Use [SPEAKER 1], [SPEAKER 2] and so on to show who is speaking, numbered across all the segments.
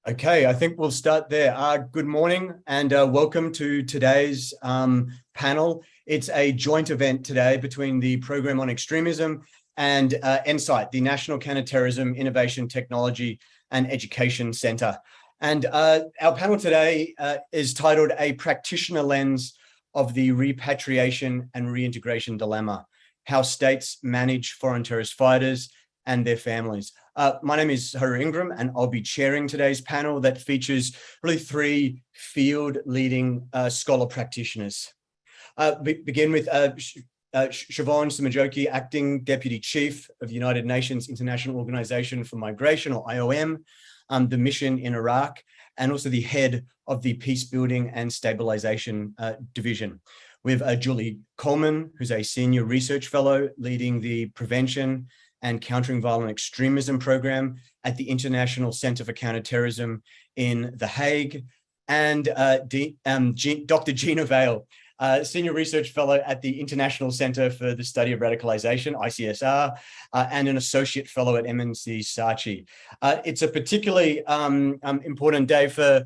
[SPEAKER 1] Okay, I think we'll start there. Good morning and welcome to today's panel. It's a joint event today between the Program on Extremism and NSITE, the National Counterterrorism Innovation Technology and Education Centre. And our panel today is titled A Practitioner Lens of the Repatriation and Reintegration Dilemma, How States Manage Foreign Terrorist Fighters and Their Families. My name is Haru Ingram, and I'll be chairing today's panel that features really three field-leading scholar practitioners. Begin with Siobhan Sumajoki, Acting Deputy Chief of the United Nations International Organization for Migration, or IOM, the mission in Iraq, and also the head of the Peacebuilding and Stabilization Division. We have Julie Coleman, who's a Senior Research Fellow leading the Prevention and Countering Violent Extremism program at the International Center for Counterterrorism in The Hague, and Dr. Gina Vale, Senior Research Fellow at the International Center for the Study of Radicalization, ICSR, and an Associate Fellow at MNC Saatchi. It's a particularly important day for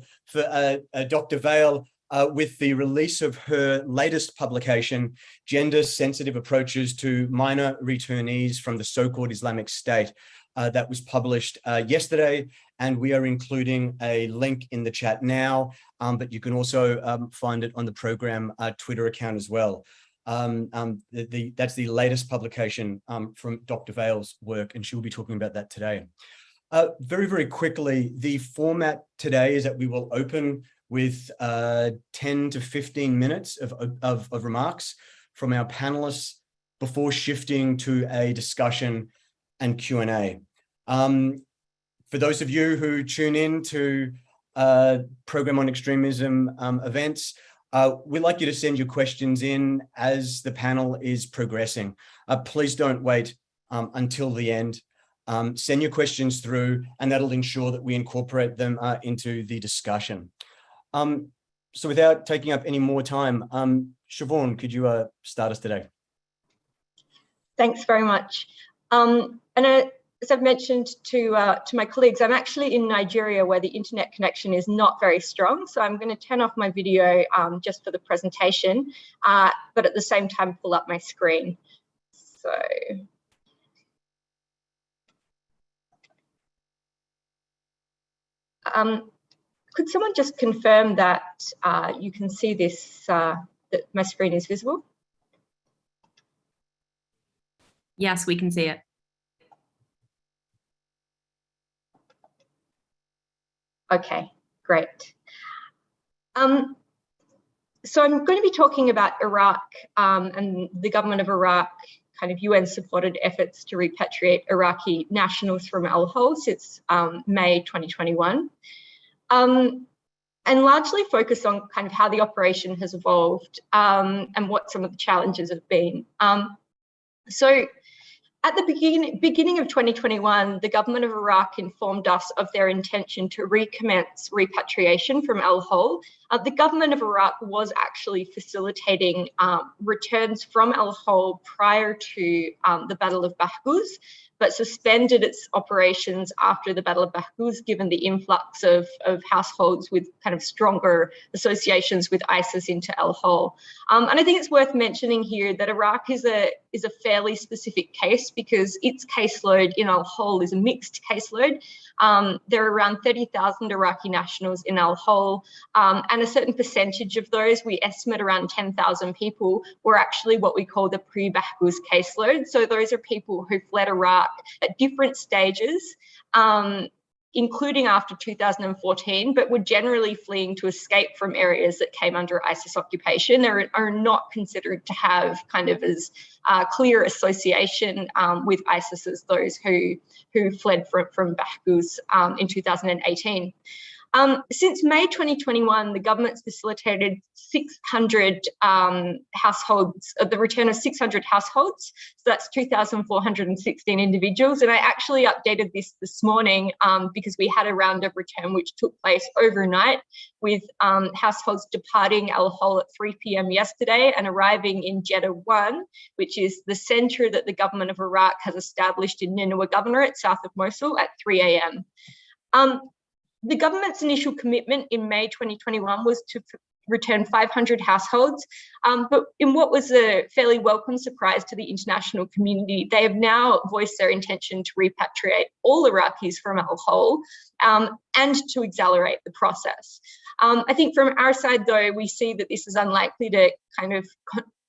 [SPEAKER 1] Dr. Vale, with the release of her latest publication, Gender-Sensitive Approaches to Minor Returnees from the So-Called Islamic State, that was published yesterday, and we are including a link in the chat now, but you can also find it on the program Twitter account as well. That's the latest publication from Dr. Vale's work, and she will be talking about that today. Very, very quickly, the format today is that we will open with 10 to 15 minutes of remarks from our panelists before shifting to a discussion and Q&A. For those of you who tune in to Program on Extremism events, we'd like you to send your questions in as the panel is progressing. Please don't wait until the end. Send your questions through, and that'll ensure that we incorporate them into the discussion. So without taking up any more time, Siobhan, could you start us today?
[SPEAKER 2] Thanks very much. As I've mentioned to my colleagues, I'm actually in Nigeria where the internet connection is not very strong. So I'm going to turn off my video just for the presentation, but at the same time pull up my screen. So. Could someone just confirm that you can see this, that my screen is visible?
[SPEAKER 3] Yes, we can see it.
[SPEAKER 2] Okay, great. So I'm going to be talking about Iraq and the government of Iraq, kind of UN-supported efforts to repatriate Iraqi nationals from Al-Hol since May 2021. And largely focus on kind of how the operation has evolved and what some of the challenges have been. So at the beginning of 2021, the government of Iraq informed us of their intention to recommence repatriation from Al-Hol. The government of Iraq was actually facilitating returns from Al-Hol prior to the Battle of Bahguz, but suspended its operations after the Battle of Bahguz, given the influx of households with kind of stronger associations with ISIS into Al-Hol. And I think it's worth mentioning here that Iraq is a fairly specific case because its caseload in Al-Hol is a mixed caseload. There are around 30,000 Iraqi nationals in Al-Hol, and a certain percentage of those, we estimate around 10,000 people, were actually what we call the pre-Bahguz caseload. So those are people who fled Iraq at different stages, including after 2014, but were generally fleeing to escape from areas that came under ISIS occupation. They are not considered to have kind of as clear association with ISIS as those who fled from Bahguz in 2018. Since May 2021, the government's facilitated 600 households, the return of 600 households. So that's 2,416 individuals. And I actually updated this morning because we had a round of return which took place overnight with households departing Al-Hol at 3 p.m. yesterday and arriving in Jeddah 1, which is the center that the government of Iraq has established in Nineveh Governorate, south of Mosul, at 3 a.m. The government's initial commitment in May 2021 was to return 500 households, but in what was a fairly welcome surprise to the international community, they have now voiced their intention to repatriate all Iraqis from al-Hol and to accelerate the process. I think from our side, though, we see that this is unlikely to kind of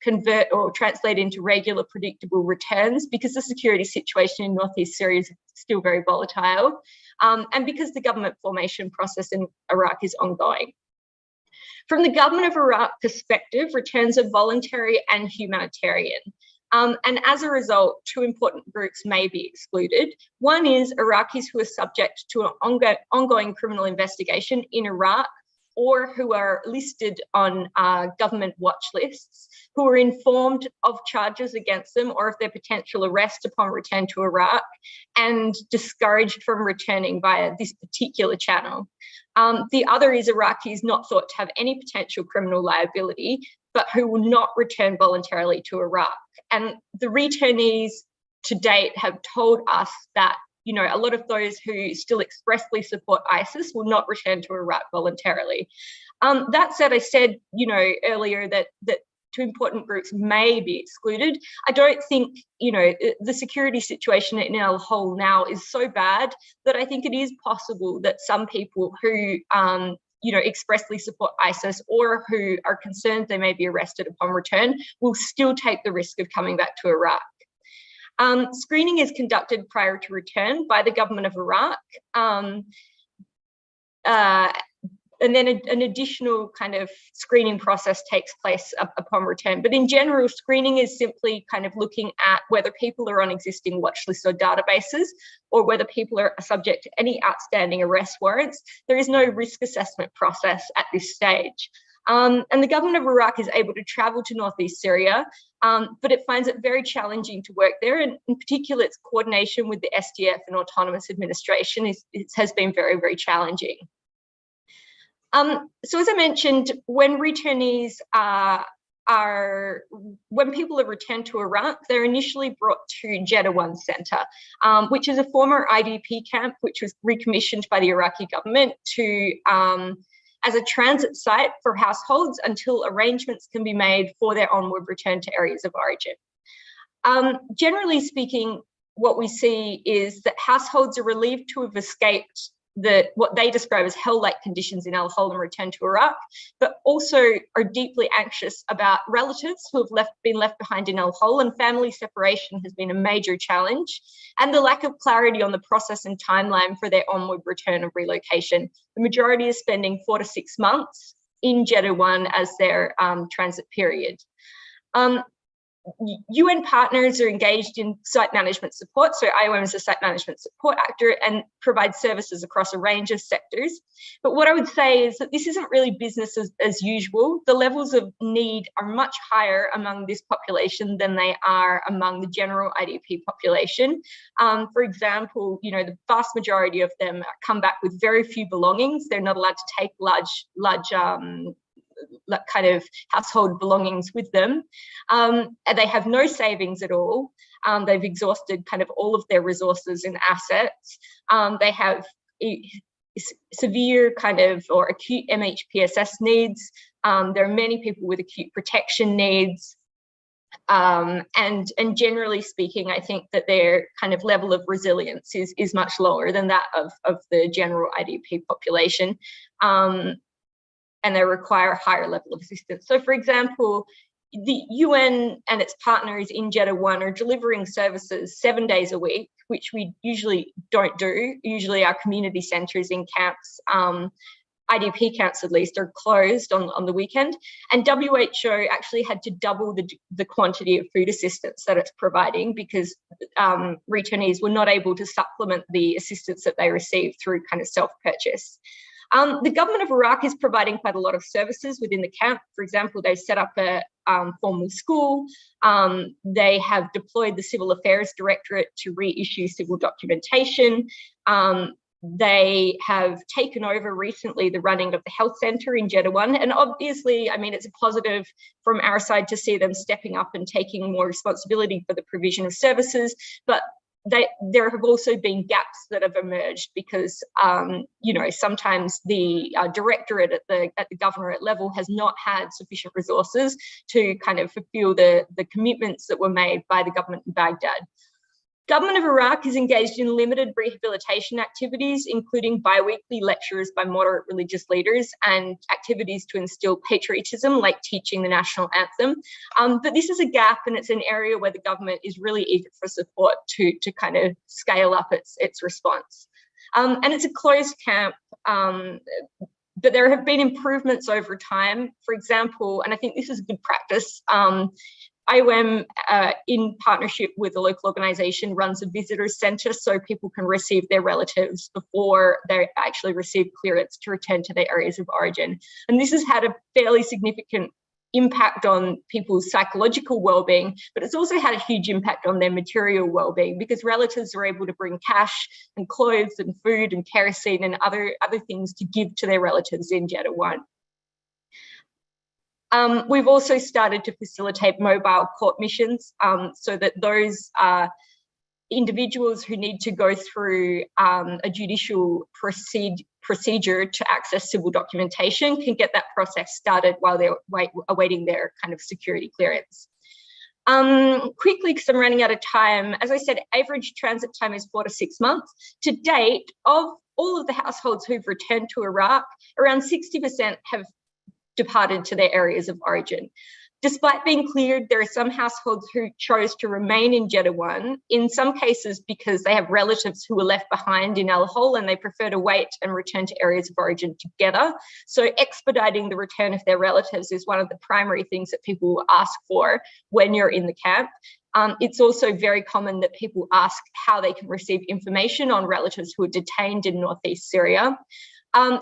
[SPEAKER 2] convert or translate into regular predictable returns because the security situation in northeast Syria is still very volatile, and because the government formation process in Iraq is ongoing. From the government of Iraq perspective, returns are voluntary and humanitarian. And as a result, two important groups may be excluded. One is Iraqis who are subject to an ongoing criminal investigation in Iraq, or who are listed on government watch lists, who are informed of charges against them or of their potential arrest upon return to Iraq and discouraged from returning via this particular channel. The other is Iraqis not thought to have any potential criminal liability, but who will not return voluntarily to Iraq. And the returnees to date have told us that, you know, a lot of those who still expressly support ISIS will not return to Iraq voluntarily. That said, I said, you know, earlier that two important groups may be excluded. I don't think, you know, the security situation in al-Hol now is so bad that I think it is possible that some people who, you know, expressly support ISIS or who are concerned they may be arrested upon return will still take the risk of coming back to Iraq. Screening is conducted prior to return by the government of Iraq. And then an additional kind of screening process takes place upon return. But in general, screening is simply kind of looking at whether people are on existing watch lists or databases, or whether people are subject to any outstanding arrest warrants. There is no risk assessment process at this stage. And the government of Iraq is able to travel to northeast Syria, but it finds it very challenging to work there. And in particular, its coordination with the SDF and autonomous administration has been very, very challenging. So as I mentioned, when returnees when people are returned to Iraq, they're initially brought to Jeddah 1 Centre, which is a former IDP camp, which was recommissioned by the Iraqi government to as a transit site for households until arrangements can be made for their onward return to areas of origin. Generally speaking, what we see is that households are relieved to have escaped what they describe as hell-like conditions in al-Hol and return to Iraq, but also are deeply anxious about relatives who have been left behind in al-Hol, and family separation has been a major challenge, and the lack of clarity on the process and timeline for their onward return and relocation. The majority is spending 4 to 6 months in Jeddah 1 as their transit period. UN partners are engaged in site management support. So IOM is a site management support actor and provides services across a range of sectors. But what I would say is that this isn't really business as usual. The levels of need are much higher among this population than they are among the general IDP population. For example, you know, the vast majority of them come back with very few belongings. They're not allowed to take large kind of household belongings with them. And they have no savings at all. They've exhausted kind of all of their resources and assets. They have severe kind of or acute MHPSS needs. There are many people with acute protection needs. And generally speaking, I think that their kind of level of resilience is much lower than that of the general IDP population. And they require a higher level of assistance. So for example, the UN and its partners in Jeddah 1 are delivering services 7 days a week, which we usually don't do. Usually our community centres in camps, IDP camps at least, are closed on the weekend. And WHO actually had to double the quantity of food assistance that it's providing because returnees were not able to supplement the assistance that they received through kind of self-purchase. The government of Iraq is providing quite a lot of services within the camp. For example, they set up a formal school. They have deployed the Civil Affairs Directorate to reissue civil documentation. They have taken over recently the running of the health centre in Jeddah 1. And obviously, I mean, it's a positive from our side to see them stepping up and taking more responsibility for the provision of services. But there have also been gaps that have emerged because, sometimes the directorate at the governorate level has not had sufficient resources to kind of fulfill the commitments that were made by the government in Baghdad. Government of Iraq is engaged in limited rehabilitation activities, including bi-weekly lectures by moderate religious leaders and activities to instill patriotism, like teaching the national anthem. But this is a gap, and it's an area where the government is really eager for support to kind of scale up its response. And it's a closed camp, but there have been improvements over time. For example, and I think this is good practice, IOM, in partnership with a local organisation, runs a visitor centre so people can receive their relatives before they actually receive clearance to return to their areas of origin. And this has had a fairly significant impact on people's psychological well-being, but it's also had a huge impact on their material well-being, because relatives are able to bring cash and clothes and food and kerosene and other things to give to their relatives in Jeddah 1. We've also started to facilitate mobile court missions so that those individuals who need to go through a judicial procedure to access civil documentation can get that process started while they're awaiting their kind of security clearance. Quickly, because I'm running out of time, as I said, average transit time is 4 to 6 months. To date, of all of the households who've returned to Iraq, around 60% have departed to their areas of origin. Despite being cleared, there are some households who chose to remain in Jeddah 1, in some cases because they have relatives who were left behind in Al Hol and they prefer to wait and return to areas of origin together. So expediting the return of their relatives is one of the primary things that people ask for when you're in the camp. It's also very common that people ask how they can receive information on relatives who are detained in northeast Syria.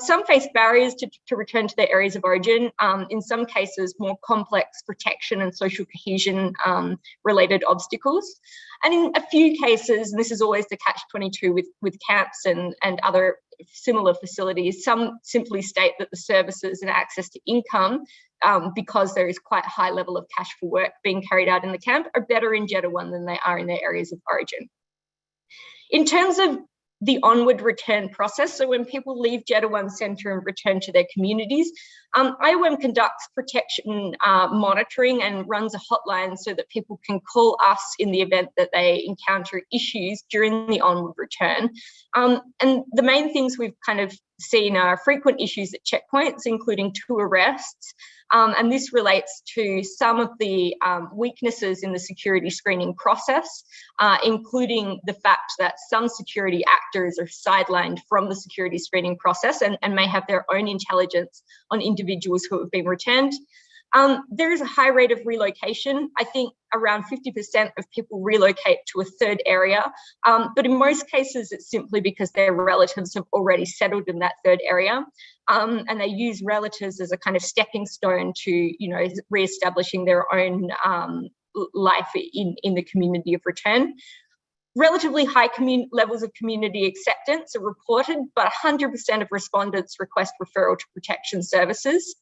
[SPEAKER 2] Some face barriers to return to their areas of origin. In some cases, more complex protection and social cohesion related obstacles. And in a few cases, and this is always the catch-22 with camps and other similar facilities, some simply state that the services and access to income, because there is quite a high level of cash for work being carried out in the camp, are better in Jeddah 1 than they are in their areas of origin. In terms of the onward return process, so when people leave Jeddah 1 Centre and return to their communities, IOM conducts protection monitoring and runs a hotline so that people can call us in the event that they encounter issues during the onward return. And the main things we've kind of seen are frequent issues at checkpoints, including 2 arrests, and this relates to some of the weaknesses in the security screening process, including the fact that some security actors are sidelined from the security screening process and may have their own intelligence on individuals who have been returned. There is a high rate of relocation. I think around 50% of people relocate to a third area, but in most cases it's simply because their relatives have already settled in that third area, and they use relatives as a kind of stepping stone to, re-establishing their own life in the community of return. Relatively high levels of community acceptance are reported, but 100% of respondents request referral to protection services.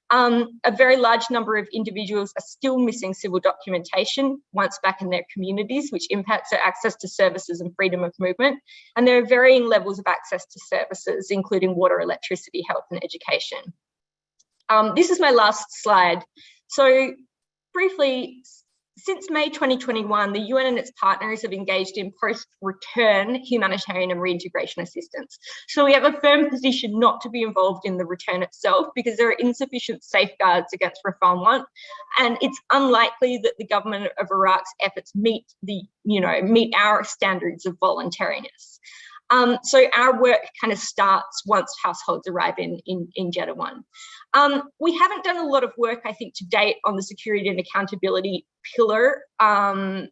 [SPEAKER 2] A very large number of individuals are still missing civil documentation once back in their communities, which impacts their access to services and freedom of movement. And there are varying levels of access to services, including water, electricity, health, and education. This is my last slide. So briefly, since May 2021, the UN and its partners have engaged in post-return humanitarian and reintegration assistance. So we have a firm position not to be involved in the return itself because there are insufficient safeguards against refoulement, and it's unlikely that the government of Iraq's efforts meet our standards of voluntariness. So our work kind of starts once households arrive in Jeddah 1. We haven't done a lot of work, I think, to date on the security and accountability pillar of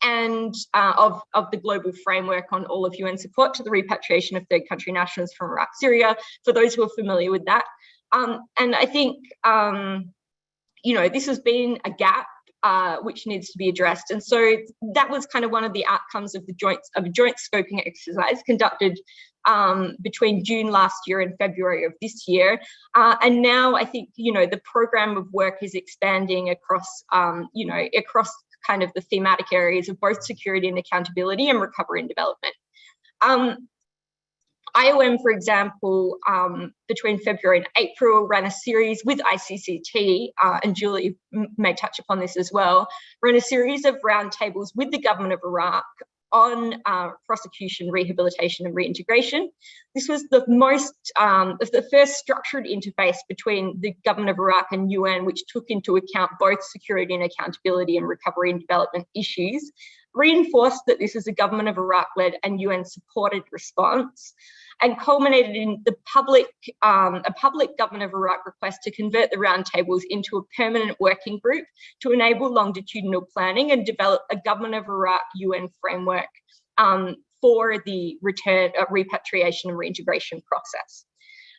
[SPEAKER 2] the global framework on all of UN support to the repatriation of third country nationals from Iraq, Syria, for those who are familiar with that. And I think, this has been a gap which needs to be addressed. And so that was kind of one of the outcomes of a joint scoping exercise conducted between June last year and February of this year. And now I think, the program of work is expanding across, across kind of the thematic areas of both security and accountability and recovery and development. IOM, for example, between February and April, ran a series with ICCT, and Julie may touch upon this as well, ran a series of roundtables with the government of Iraq on prosecution, rehabilitation and reintegration. This was the first structured interface between the government of Iraq and UN, which took into account both security and accountability and recovery and development issues, reinforced that this is a government of Iraq-led and UN-supported response, and culminated in the a public government of Iraq request to convert the roundtables into a permanent working group to enable longitudinal planning and develop a government of Iraq UN framework for the repatriation and reintegration process.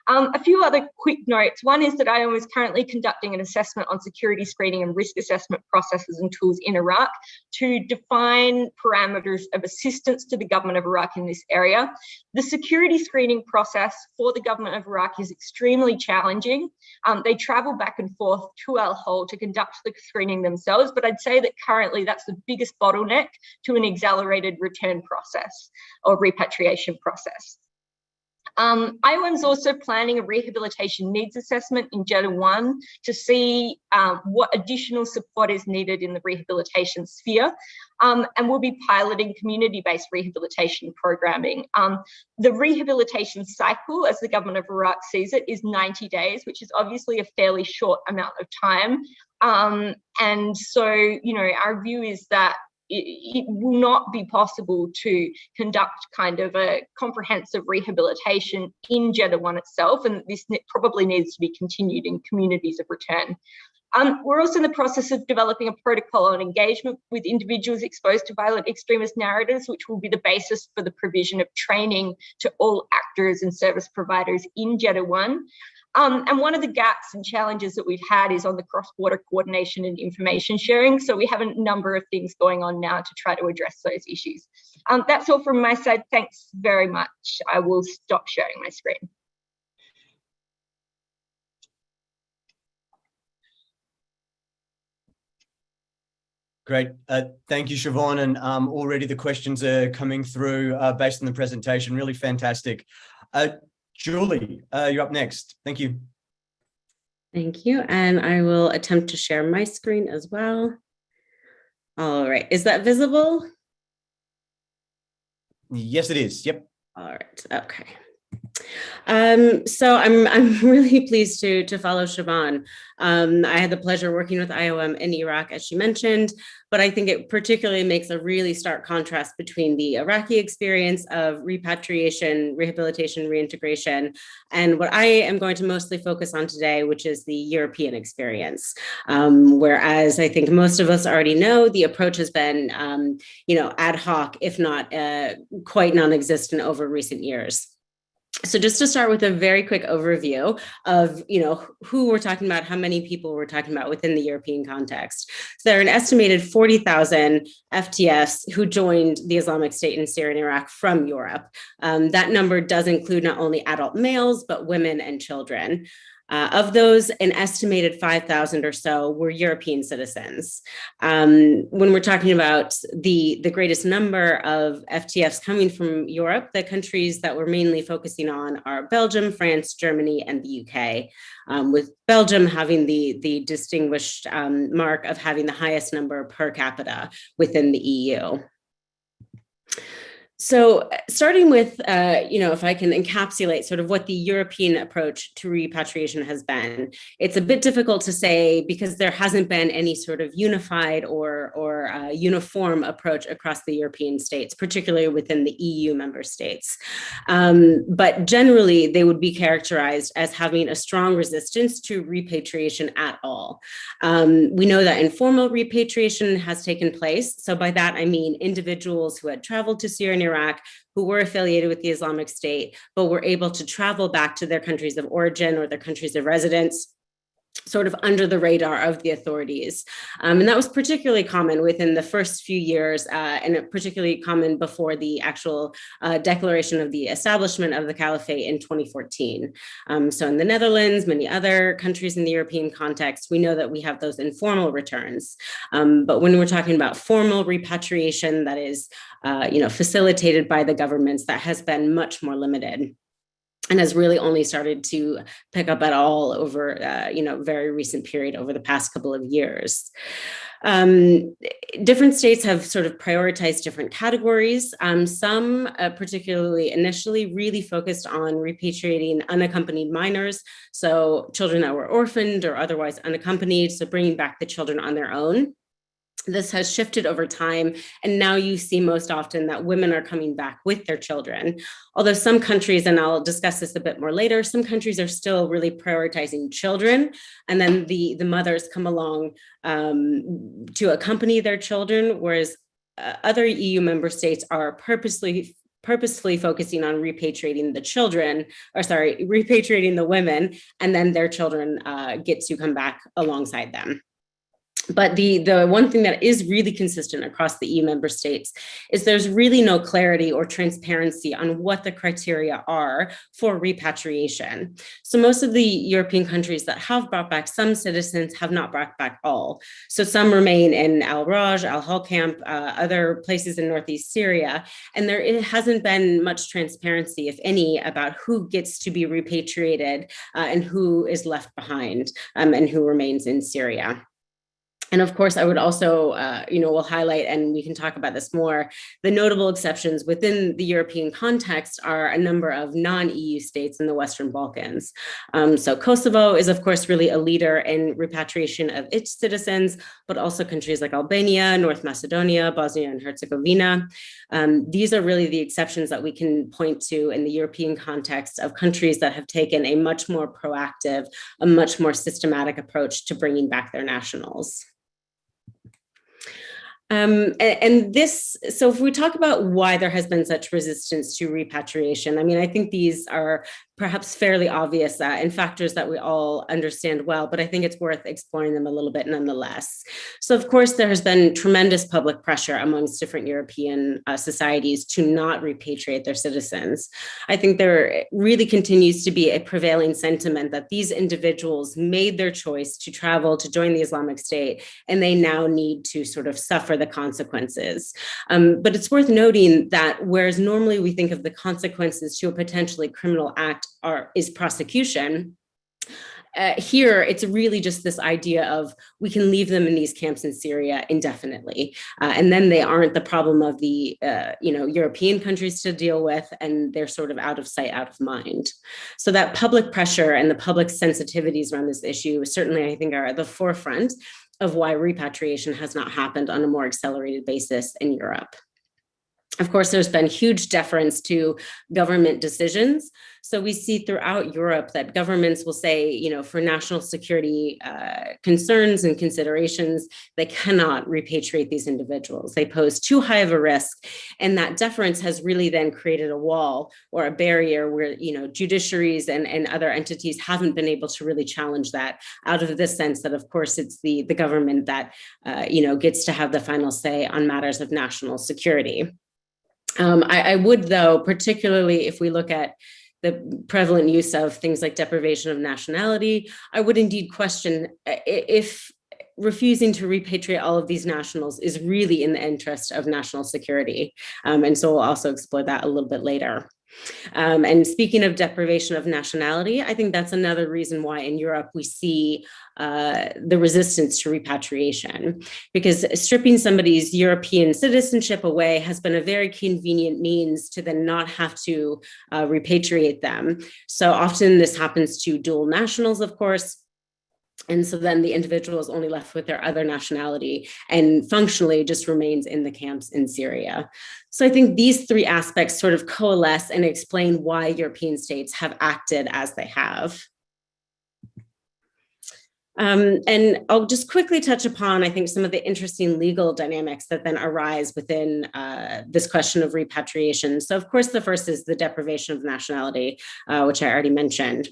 [SPEAKER 2] A few other quick notes. One is that IOM is currently conducting an assessment on security screening and risk assessment processes and tools in Iraq to define parameters of assistance to the government of Iraq in this area. The security screening process for the government of Iraq is extremely challenging. They travel back and forth to Al Hol to conduct the screening themselves, but I'd say that currently that's the biggest bottleneck to an accelerated return process or repatriation process. IOM's also planning a rehabilitation needs assessment in Jeddah 1 to see what additional support is needed in the rehabilitation sphere, and we'll be piloting community-based rehabilitation programming. The rehabilitation cycle, as the government of Iraq sees it, is 90 days, which is obviously a fairly short amount of time. And so, you know, our view is that it will not be possible to conduct kind of a comprehensive rehabilitation in Jeddah 1 itself, and this probably needs to be continued in communities of return. We're also in the process of developing a protocol on engagement with individuals exposed to violent extremist narratives, which will be the basis for the provision of training to all actors and service providers in Jeddah 1. And one of the gaps and challenges that we've had is on the cross-border coordination and information sharing. So we have a number of things going on now to try to address those issues. That's all from my side. Thanks very much. I will stop sharing my screen.
[SPEAKER 1] Great. Thank you, Siobhan. And already the questions are coming through based on the presentation. Really fantastic. Julie, you're up next. Thank you.
[SPEAKER 4] Thank you. And I will attempt to share my screen as well. All right. Is that visible?
[SPEAKER 1] Yes, it is. Yep.
[SPEAKER 4] All right. Okay. So I'm really pleased to follow Siobhan. I had the pleasure working with IOM in Iraq, as she mentioned, but I think it particularly makes a really stark contrast between the Iraqi experience of repatriation, rehabilitation, reintegration, and what I am going to mostly focus on today, which is the European experience. Whereas I think most of us already know, the approach has been, ad hoc, if not quite non-existent over recent years. So just to start with a very quick overview of, who we're talking about, how many people we're talking about within the European context. So there are an estimated 40,000 FTFs who joined the Islamic State in Syria and Iraq from Europe. That number does include not only adult males, but women and children. Of those, an estimated 5,000 or so were European citizens. When we're talking about the greatest number of FTFs coming from Europe, the countries that we're mainly focusing on are Belgium, France, Germany, and the UK, with Belgium having the distinguished mark of having the highest number per capita within the EU. So starting with, if I can encapsulate sort of what the European approach to repatriation has been, it's a bit difficult to say because there hasn't been any sort of unified or uniform approach across the European states, particularly within the EU member states. But generally, they would be characterized as having a strong resistance to repatriation at all. We know that informal repatriation has taken place. So by that, I mean individuals who had traveled to Syria and Iraq, who were affiliated with the Islamic State, but were able to travel back to their countries of origin or their countries of residence sort of under the radar of the authorities. And that was particularly common within the first few years, and particularly common before the actual declaration of the establishment of the caliphate in 2014. So in the Netherlands, many other countries in the European context, we know that we have those informal returns. But when we're talking about formal repatriation that is facilitated by the governments, that has been much more limited and has really only started to pick up at all over, very recent period over the past couple of years. Different states have sort of prioritized different categories. Some, particularly initially, really focused on repatriating unaccompanied minors, so children that were orphaned or otherwise unaccompanied, so bringing back the children on their own. This has shifted over time, and now you see most often that women are coming back with their children. Although some countries, and I'll discuss this a bit more later, some countries are still really prioritizing children, and then the mothers come along to accompany their children, whereas other EU member states are purposefully focusing on repatriating the women, and then their children get to come back alongside them. But the one thing that is really consistent across the EU member states is there's really no clarity or transparency on what the criteria are for repatriation. So most of the European countries that have brought back some citizens have not brought back all. So some remain in Al-Raj, Al-Hol camp, other places in Northeast Syria, and it hasn't been much transparency, if any, about who gets to be repatriated and who is left behind and who remains in Syria. And of course, I would also, we'll highlight, and we can talk about this more, the notable exceptions within the European context are a number of non-EU states in the Western Balkans. So Kosovo is, of course, really a leader in repatriation of its citizens, but also countries like Albania, North Macedonia, Bosnia and Herzegovina. These are really the exceptions that we can point to in the European context of countries that have taken a much more proactive, a much more systematic approach to bringing back their nationals. So if we talk about why there has been such resistance to repatriation, I mean, I think these are perhaps fairly obvious and factors that we all understand well, but I think it's worth exploring them a little bit nonetheless. So of course, there has been tremendous public pressure amongst different European societies to not repatriate their citizens. I think there really continues to be a prevailing sentiment that these individuals made their choice to travel to join the Islamic State, and they now need to sort of suffer the consequences. But it's worth noting that whereas normally we think of the consequences to a potentially criminal act is prosecution, here it's really just this idea of we can leave them in these camps in Syria indefinitely, and then they aren't the problem of the European countries to deal with, and they're sort of out of sight, out of mind. So that public pressure and the public sensitivities around this issue certainly, I think, are at the forefront of why repatriation has not happened on a more accelerated basis in Europe. Of course, there's been huge deference to government decisions. So we see throughout Europe that governments will say, for national security concerns and considerations, they cannot repatriate these individuals. They pose too high of a risk. And that deference has really then created a wall or a barrier where, judiciaries and other entities haven't been able to really challenge that, out of the sense that, of course, it's the government that, gets to have the final say on matters of national security. I would, though, particularly if we look at the prevalent use of things like deprivation of nationality, I would indeed question if refusing to repatriate all of these nationals is really in the interest of national security. And so we'll also explore that a little bit later. And speaking of deprivation of nationality, I think that's another reason why in Europe we see the resistance to repatriation, because stripping somebody's European citizenship away has been a very convenient means to then not have to repatriate them. So often this happens to dual nationals, of course. And so then the individual is only left with their other nationality and functionally just remains in the camps in Syria. So I think these three aspects sort of coalesce and explain why European states have acted as they have. And I'll just quickly touch upon, I think, some of the interesting legal dynamics that then arise within this question of repatriation. So of course, the first is the deprivation of nationality, which I already mentioned.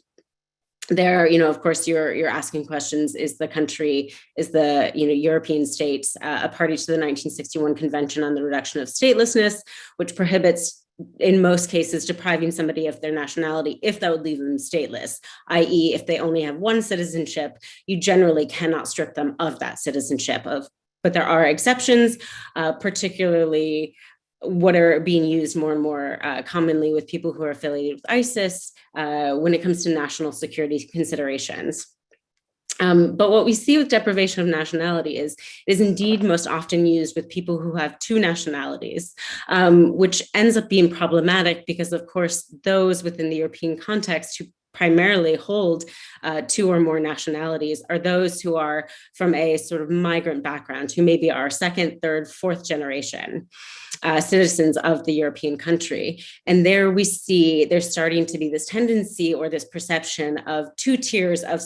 [SPEAKER 4] There, of course, you're asking questions. Is the European states a party to the 1961 Convention on the Reduction of Statelessness, which prohibits, in most cases, depriving somebody of their nationality if that would leave them stateless, i.e., if they only have one citizenship, you generally cannot strip them of that citizenship. But there are exceptions, particularly what are being used more and more commonly with people who are affiliated with ISIS when it comes to national security considerations. But what we see with deprivation of nationality is indeed most often used with people who have two nationalities, which ends up being problematic because, of course, those within the European context who primarily hold two or more nationalities are those who are from a sort of migrant background, who maybe are second, third, fourth generation citizens of the European country. And there we see there's starting to be this tendency or this perception of two tiers of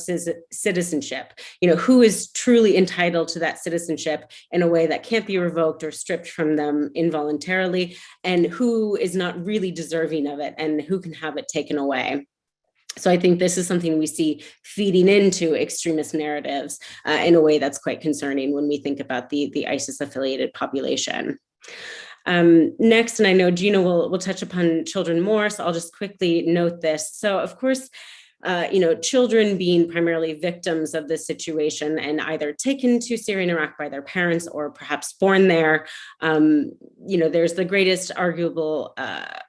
[SPEAKER 4] citizenship, who is truly entitled to that citizenship in a way that can't be revoked or stripped from them involuntarily, and who is not really deserving of it and who can have it taken away. So I think this is something we see feeding into extremist narratives in a way that's quite concerning when we think about the ISIS-affiliated population. Next, and I know Gina will touch upon children more, so I'll just quickly note this. So of course, children being primarily victims of this situation and either taken to Syria and Iraq by their parents or perhaps born there, there's the greatest arguable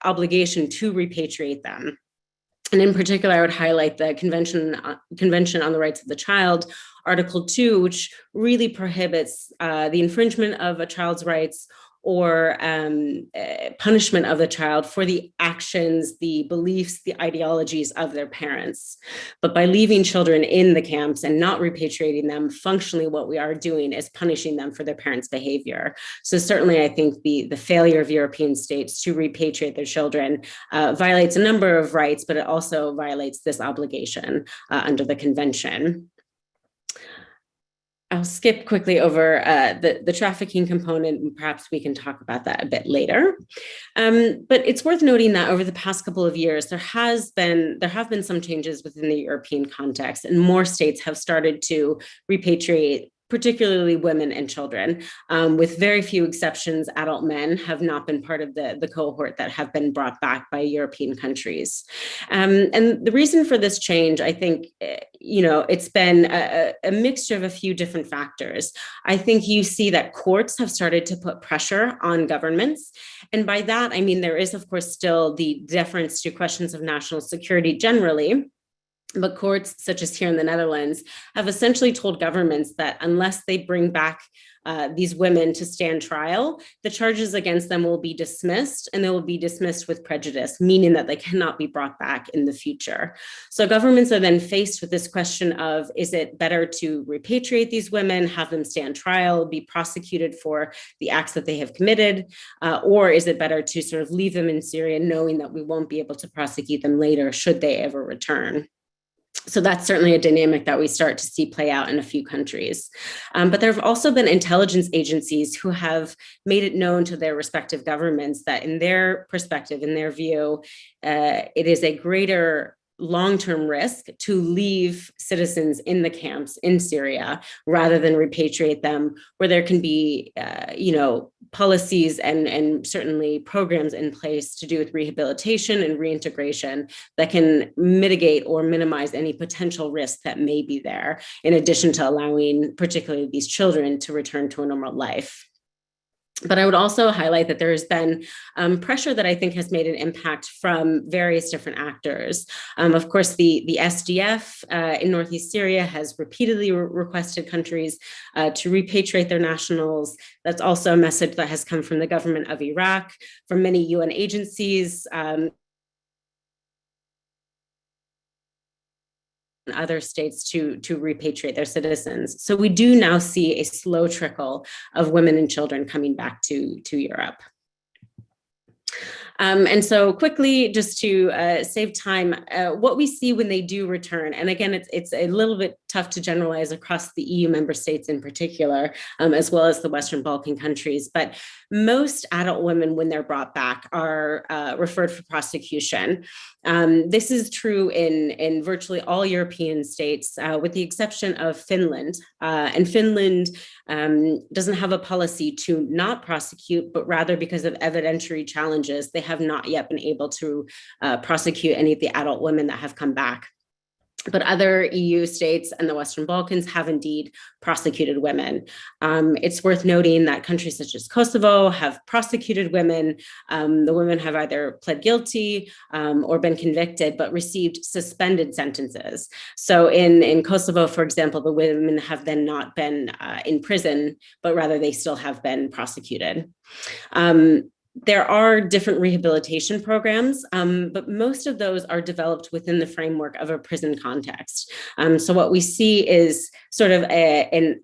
[SPEAKER 4] obligation to repatriate them. And in particular, I would highlight the Convention on the Rights of the Child, Article 2, which really prohibits the infringement of a child's rights or punishment of the child for the actions, the beliefs, the ideologies of their parents. But by leaving children in the camps and not repatriating them, functionally what we are doing is punishing them for their parents' behavior. So certainly I think the failure of European states to repatriate their children violates a number of rights, but it also violates this obligation under the convention. I'll skip quickly over the trafficking component, and perhaps we can talk about that a bit later. But it's worth noting that over the past couple of years, there have been some changes within the European context, and more states have started to repatriate particularly women and children. With very few exceptions, adult men have not been part of the cohort that have been brought back by European countries. And the reason for this change, I think, it's been a mixture of a few different factors. I think you see that courts have started to put pressure on governments. And by that, I mean, there is, of course, still the deference to questions of national security generally. But courts, such as here in the Netherlands, have essentially told governments that unless they bring back these women to stand trial, the charges against them will be dismissed, and they will be dismissed with prejudice, meaning that they cannot be brought back in the future. So governments are then faced with this question of, is it better to repatriate these women, have them stand trial, be prosecuted for the acts that they have committed, or is it better to sort of leave them in Syria knowing that we won't be able to prosecute them later should they ever return? So that's certainly a dynamic that we start to see play out in a few countries. But there have also been intelligence agencies who have made it known to their respective governments that in their perspective, in their view, it is a greater long-term risk to leave citizens in the camps in Syria rather than repatriate them, where there can be, policies and certainly programs in place to do with rehabilitation and reintegration that can mitigate or minimize any potential risk that may be there, in addition to allowing particularly these children to return to a normal life. But I would also highlight that there has been pressure that I think has made an impact from various different actors. Of course, the SDF in Northeast Syria has repeatedly requested countries to repatriate their nationals. That's also a message that has come from the government of Iraq, from many UN agencies, other states to repatriate their citizens. So we do now see a slow trickle of women and children coming back to Europe. And so quickly, just to save time, what we see when they do return, and again, it's a little bit tough to generalize across the EU member states in particular, as well as the Western Balkan countries, but most adult women, when they're brought back, are referred for prosecution. This is true in virtually all European states, with the exception of Finland. And Finland doesn't have a policy to not prosecute, but rather because of evidentiary challenges, they have not yet been able to prosecute any of the adult women that have come back. But other EU states and the Western Balkans have indeed prosecuted women. It's worth noting that countries such as Kosovo have prosecuted women. The women have either pled guilty or been convicted, but received suspended sentences. So in Kosovo, for example, the women have then not been in prison, but rather they still have been prosecuted. There are different rehabilitation programs, but most of those are developed within the framework of a prison context. So what we see is sort of an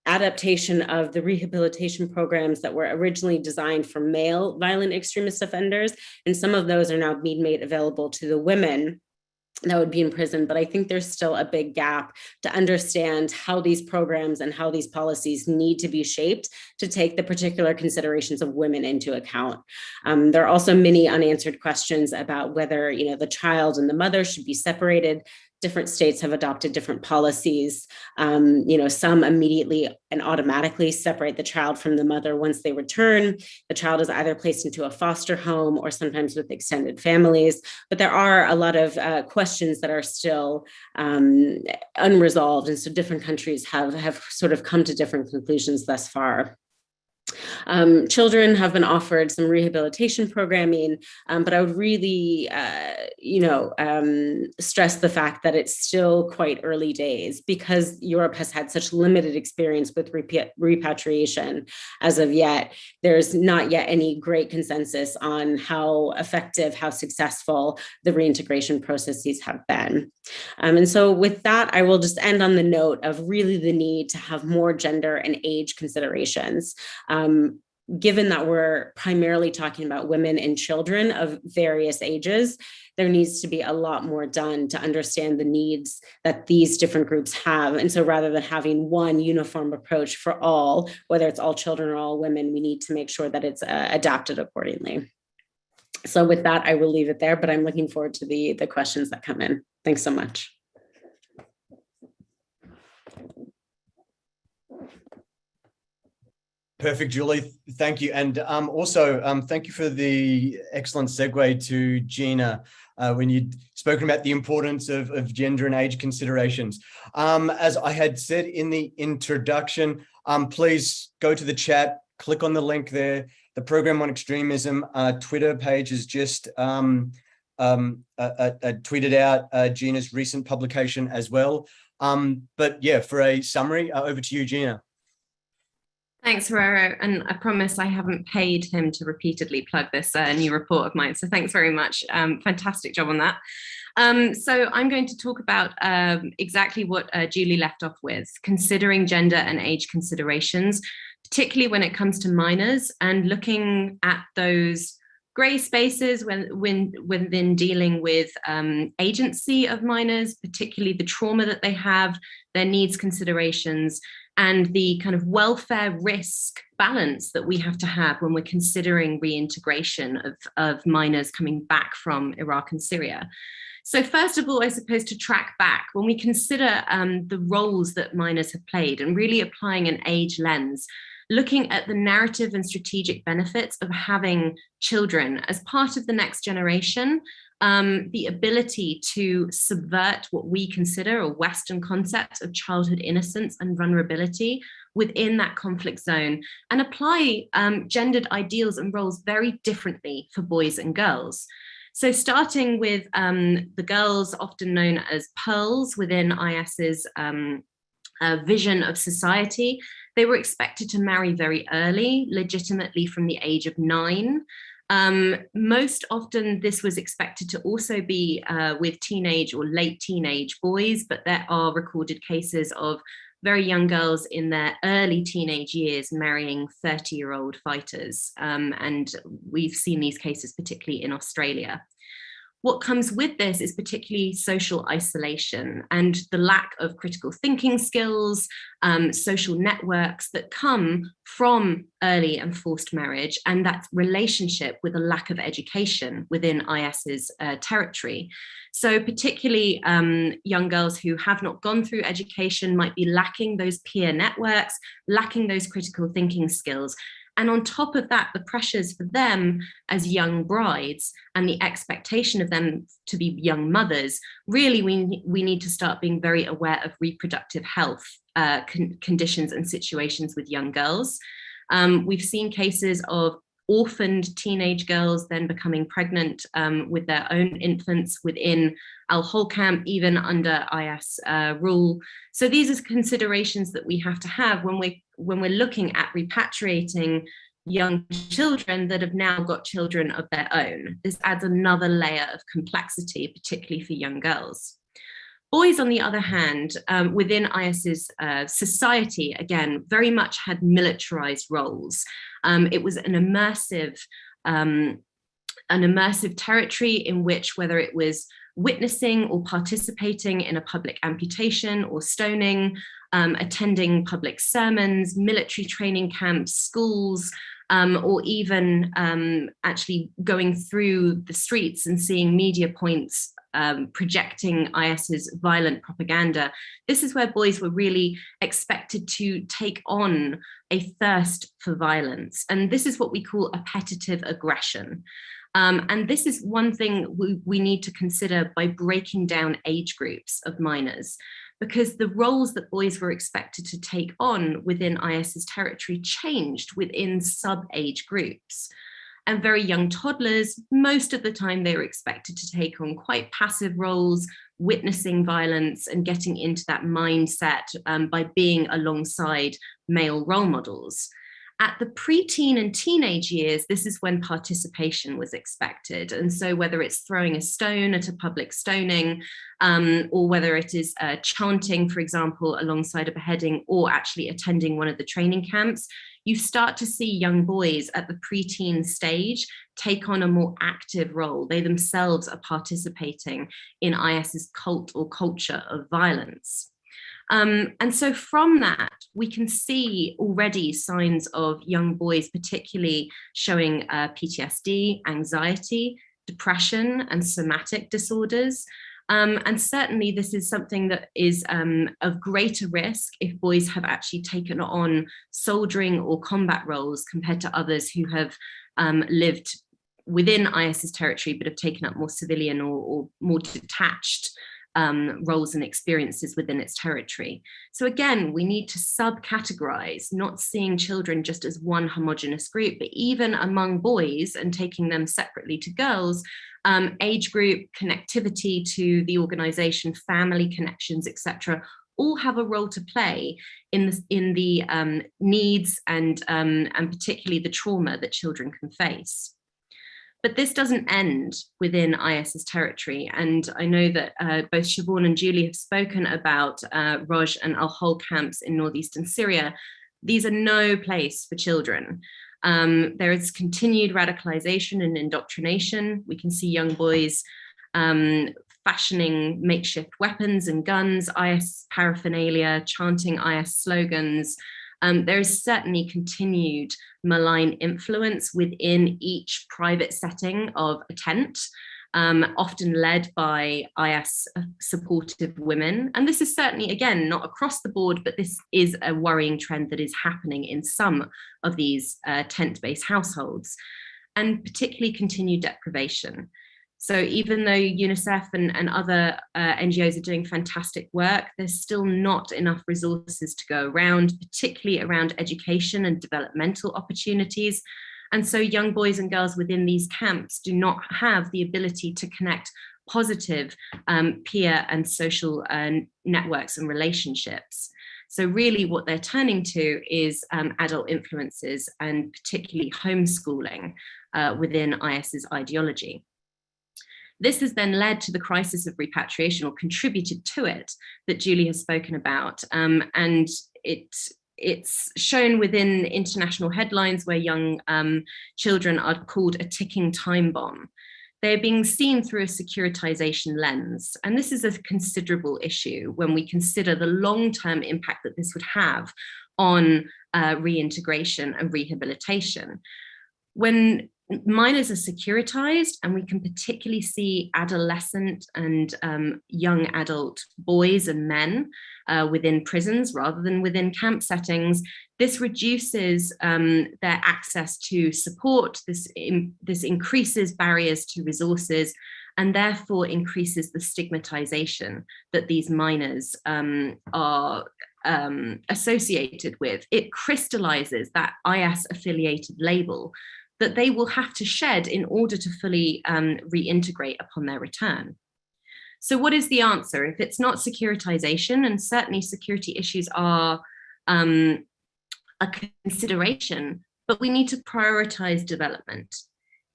[SPEAKER 4] adaptation of the rehabilitation programs that were originally designed for male violent extremist offenders, and some of those are now being made available to the women that would be in prison. But I think there's still a big gap to understand how these programs and how these policies need to be shaped to take the particular considerations of women into account. There are also many unanswered questions about whether, the child and the mother should be separated. Different states have adopted different policies. Some immediately and automatically separate the child from the mother once they return. The child is either placed into a foster home or sometimes with extended families. But there are a lot of questions that are still unresolved. And so different countries have sort of come to different conclusions thus far. Children have been offered some rehabilitation programming, but I would really, stress the fact that it's still quite early days because Europe has had such limited experience with repatriation as of yet. There's not yet any great consensus on how effective, how successful the reintegration processes have been. And so with that, I will just end on the note of really the need to have more gender and age considerations. Given that we're primarily talking about women and children of various ages, there needs to be a lot more done to understand the needs that these different groups have. And so rather than having one uniform approach for all, whether it's all children or all women, we need to make sure that it's adapted accordingly. So with that, I will leave it there, but I'm looking forward to the questions that come in. Thanks so much.
[SPEAKER 1] Perfect, Julie. Thank you. And also, thank you for the excellent segue to Gina when you'd spoken about the importance of gender and age considerations. As I had said in the introduction, please go to the chat, click on the link there. The Program on Extremism Twitter page has just tweeted out Gina's recent publication as well. But yeah, for a summary, over to you, Gina.
[SPEAKER 3] Thanks, Ferrero. And I promise I haven't paid him to repeatedly plug this new report of mine. So thanks very much. Fantastic job on that. So I'm going to talk about exactly what Julie left off with, considering gender and age considerations, particularly when it comes to minors and looking at those grey spaces when dealing with agency of minors, particularly the trauma that they have, their needs considerations, and the kind of welfare risk balance that we have to have when we're considering reintegration of minors coming back from Iraq and Syria. So first of all, I suppose to track back, when we consider the roles that minors have played and really applying an age lens, looking at the narrative and strategic benefits of having children as part of the next generation, the ability to subvert what we consider a Western concept of childhood innocence and vulnerability within that conflict zone, and apply gendered ideals and roles very differently for boys and girls. So starting with the girls, often known as pearls within IS's vision of society, they were expected to marry very early, legitimately from the age of 9. Most often this was expected to also be with teenage or late teenage boys, but there are recorded cases of very young girls in their early teenage years marrying 30-year-old fighters. And we've seen these cases particularly in Australia. What comes with this is particularly social isolation and the lack of critical thinking skills, social networks that come from early and forced marriage, and that relationship with a lack of education within IS's territory. So particularly young girls who have not gone through education might be lacking those peer networks, lacking those critical thinking skills. And on top of that, the pressures for them as young brides and the expectation of them to be young mothers, really we need to start being very aware of reproductive health conditions and situations with young girls. We've seen cases of orphaned teenage girls then becoming pregnant with their own infants within al-Hol camp, even under IS rule. So these are considerations that we have to have when we're looking at repatriating young children that have now got children of their own. This adds another layer of complexity, particularly for young girls. Boys, on the other hand, within IS's society, again, very much had militarized roles. It was an immersive territory in which, whether it was witnessing or participating in a public amputation or stoning, attending public sermons, military training camps, schools, or even actually going through the streets and seeing media points projecting IS's violent propaganda. This is where boys were really expected to take on a thirst for violence. And this is what we call appetitive aggression. And this is one thing we need to consider by breaking down age groups of minors, because the roles that boys were expected to take on within IS's territory changed within sub-age groups. And very young toddlers, most of the time they were expected to take on quite passive roles, witnessing violence and getting into that mindset by being alongside male role models. At the preteen and teenage years, this is when participation was expected. And so whether it's throwing a stone at a public stoning, or whether it is chanting, for example, alongside a beheading, or actually attending one of the training camps, you start to see young boys at the preteen stage take on a more active role. They themselves are participating in IS's cult or culture of violence. And so from that, we can see already signs of young boys, particularly showing PTSD, anxiety, depression, and somatic disorders. And certainly this is something that is of greater risk if boys have actually taken on soldiering or combat roles compared to others who have lived within IS's territory but have taken up more civilian or more detached roles and experiences within its territory. So again, we need to subcategorize, not seeing children just as one homogenous group, but even among boys and taking them separately to girls, age group, connectivity to the organization, family connections, etc., all have a role to play in the needs and particularly the trauma that children can face. But this doesn't end within IS's territory. And I know that both Siobhan and Julie have spoken about Roj and al-Hol camps in northeastern Syria. These are no place for children. There is continued radicalization and indoctrination. We can see young boys fashioning makeshift weapons and guns, IS paraphernalia, chanting IS slogans. There is certainly continued malign influence within each private setting of a tent, often led by IS supportive women. And this is certainly, again, not across the board, but this is a worrying trend that is happening in some of these tent-based households, and particularly continued deprivation. So even though UNICEF and other NGOs are doing fantastic work, there's still not enough resources to go around, particularly around education and developmental opportunities. And so young boys and girls within these camps do not have the ability to connect positive peer and social networks and relationships. So really what they're turning to is adult influences and particularly homeschooling within IS's ideology. This has then led to the crisis of repatriation, or contributed to it, that Julie has spoken about. And it's shown within international headlines where young children are called a ticking time bomb. They're being seen through a securitization lens. And this is a considerable issue when we consider the long-term impact that this would have on reintegration and rehabilitation. When minors are securitized, and we can particularly see adolescent and young adult boys and men within prisons rather than within camp settings, this reduces their access to support, this increases barriers to resources, and therefore increases the stigmatization that these minors are associated with. It crystallizes that IS affiliated label that they will have to shed in order to fully reintegrate upon their return. So what is the answer? If it's not securitization, and certainly security issues are a consideration, but we need to prioritize development.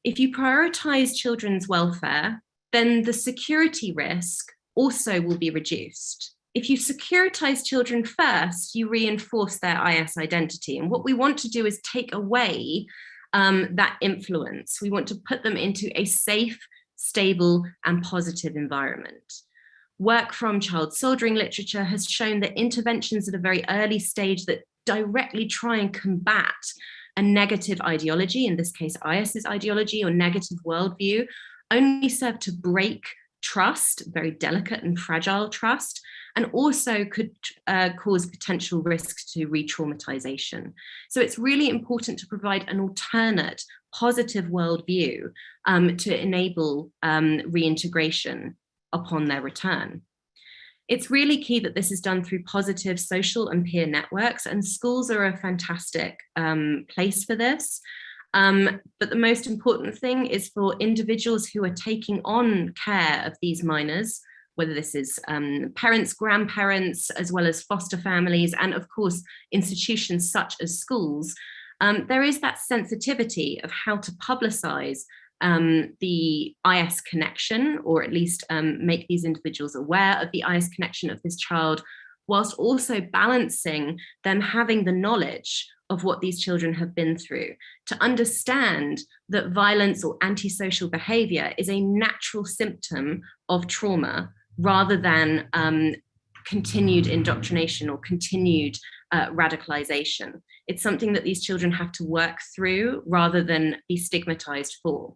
[SPEAKER 3] If you prioritize children's welfare, then the security risk also will be reduced. If you securitize children first, you reinforce their IS identity. And what we want to do is take away that influence. We want to put them into a safe, stable, and positive environment. Work from child soldiering literature has shown that interventions at a very early stage that directly try and combat a negative ideology, in this case IS's ideology or negative worldview, only serve to break trust, very delicate and fragile trust, and also could cause potential risks to re-traumatization. So it's really important to provide an alternate, positive worldview to enable reintegration upon their return. It's really key that this is done through positive social and peer networks, and schools are a fantastic place for this. But the most important thing is for individuals who are taking on care of these minors, whether this is parents, grandparents, as well as foster families, and of course, institutions such as schools, there is that sensitivity of how to publicize the IS connection, or at least make these individuals aware of the IS connection of this child, whilst also balancing them having the knowledge of what these children have been through, to understand that violence or antisocial behavior is a natural symptom of trauma rather than continued indoctrination or continued radicalization. It's something that these children have to work through rather than be stigmatized for.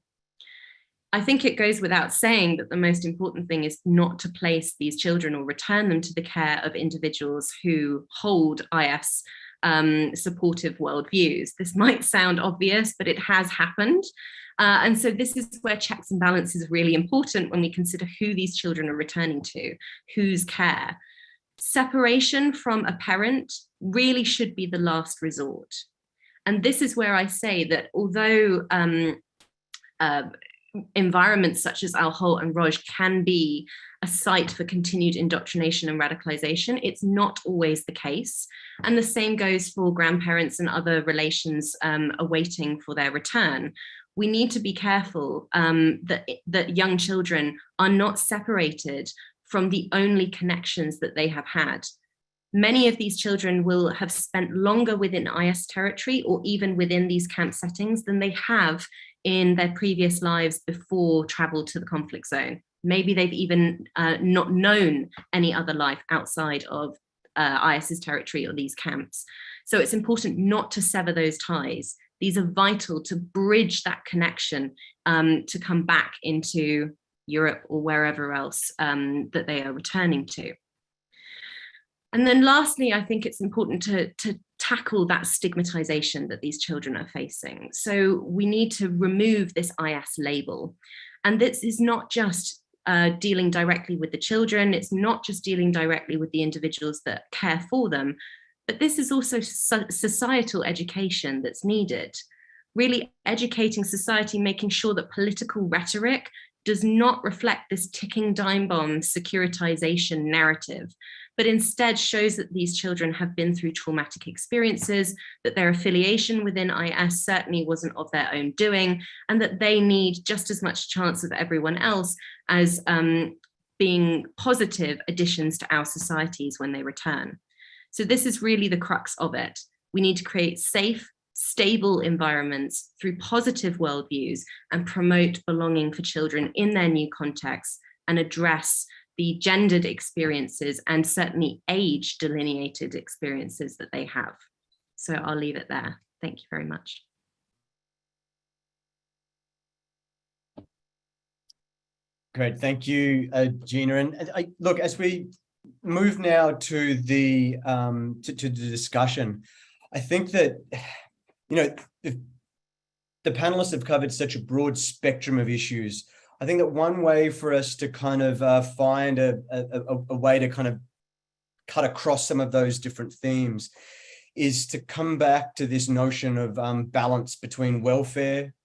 [SPEAKER 3] I think it goes without saying that the most important thing is not to place these children or return them to the care of individuals who hold IS supportive worldviews. This might sound obvious, but it has happened. And so this is where checks and balances are really important when we consider who these children are returning to, whose care. Separation from a parent really should be the last resort. And this is where I say that although environments such as Al-Hol and Roj can be a site for continued indoctrination and radicalization, it's not always the case. And the same goes for grandparents and other relations awaiting for their return. We need to be careful that young children are not separated from the only connections that they have had. Many of these children will have spent longer within IS territory or even within these camp settings than they have in their previous lives before travel to the conflict zone. Maybe they've even not known any other life outside of IS's territory or these camps. So it's important not to sever those ties. These are vital to bridge that connection to come back into Europe or wherever else that they are returning to. And then lastly, I think it's important to tackle that stigmatization that these children are facing. So we need to remove this IS label. And this is not just dealing directly with the children, it's not just dealing directly with the individuals that care for them, but this is also societal education that's needed. Really educating society, making sure that political rhetoric does not reflect this ticking time bomb securitization narrative, but instead shows that these children have been through traumatic experiences, that their affiliation within IS certainly wasn't of their own doing, and that they need just as much chance as everyone else as being positive additions to our societies when they return. So this is really the crux of it. We need to create safe, stable environments through positive worldviews and promote belonging for children in their new contexts and address the gendered experiences and certainly age delineated experiences that they have. So I'll leave it there. Thank you very much.
[SPEAKER 1] Great, thank you, Gina. And look, as we move now to the discussion, I think that, you know, the panelists have covered such a broad spectrum of issues. I think that one way for us to kind of find a way to kind of cut across some of those different themes is to come back to this notion of balance between welfare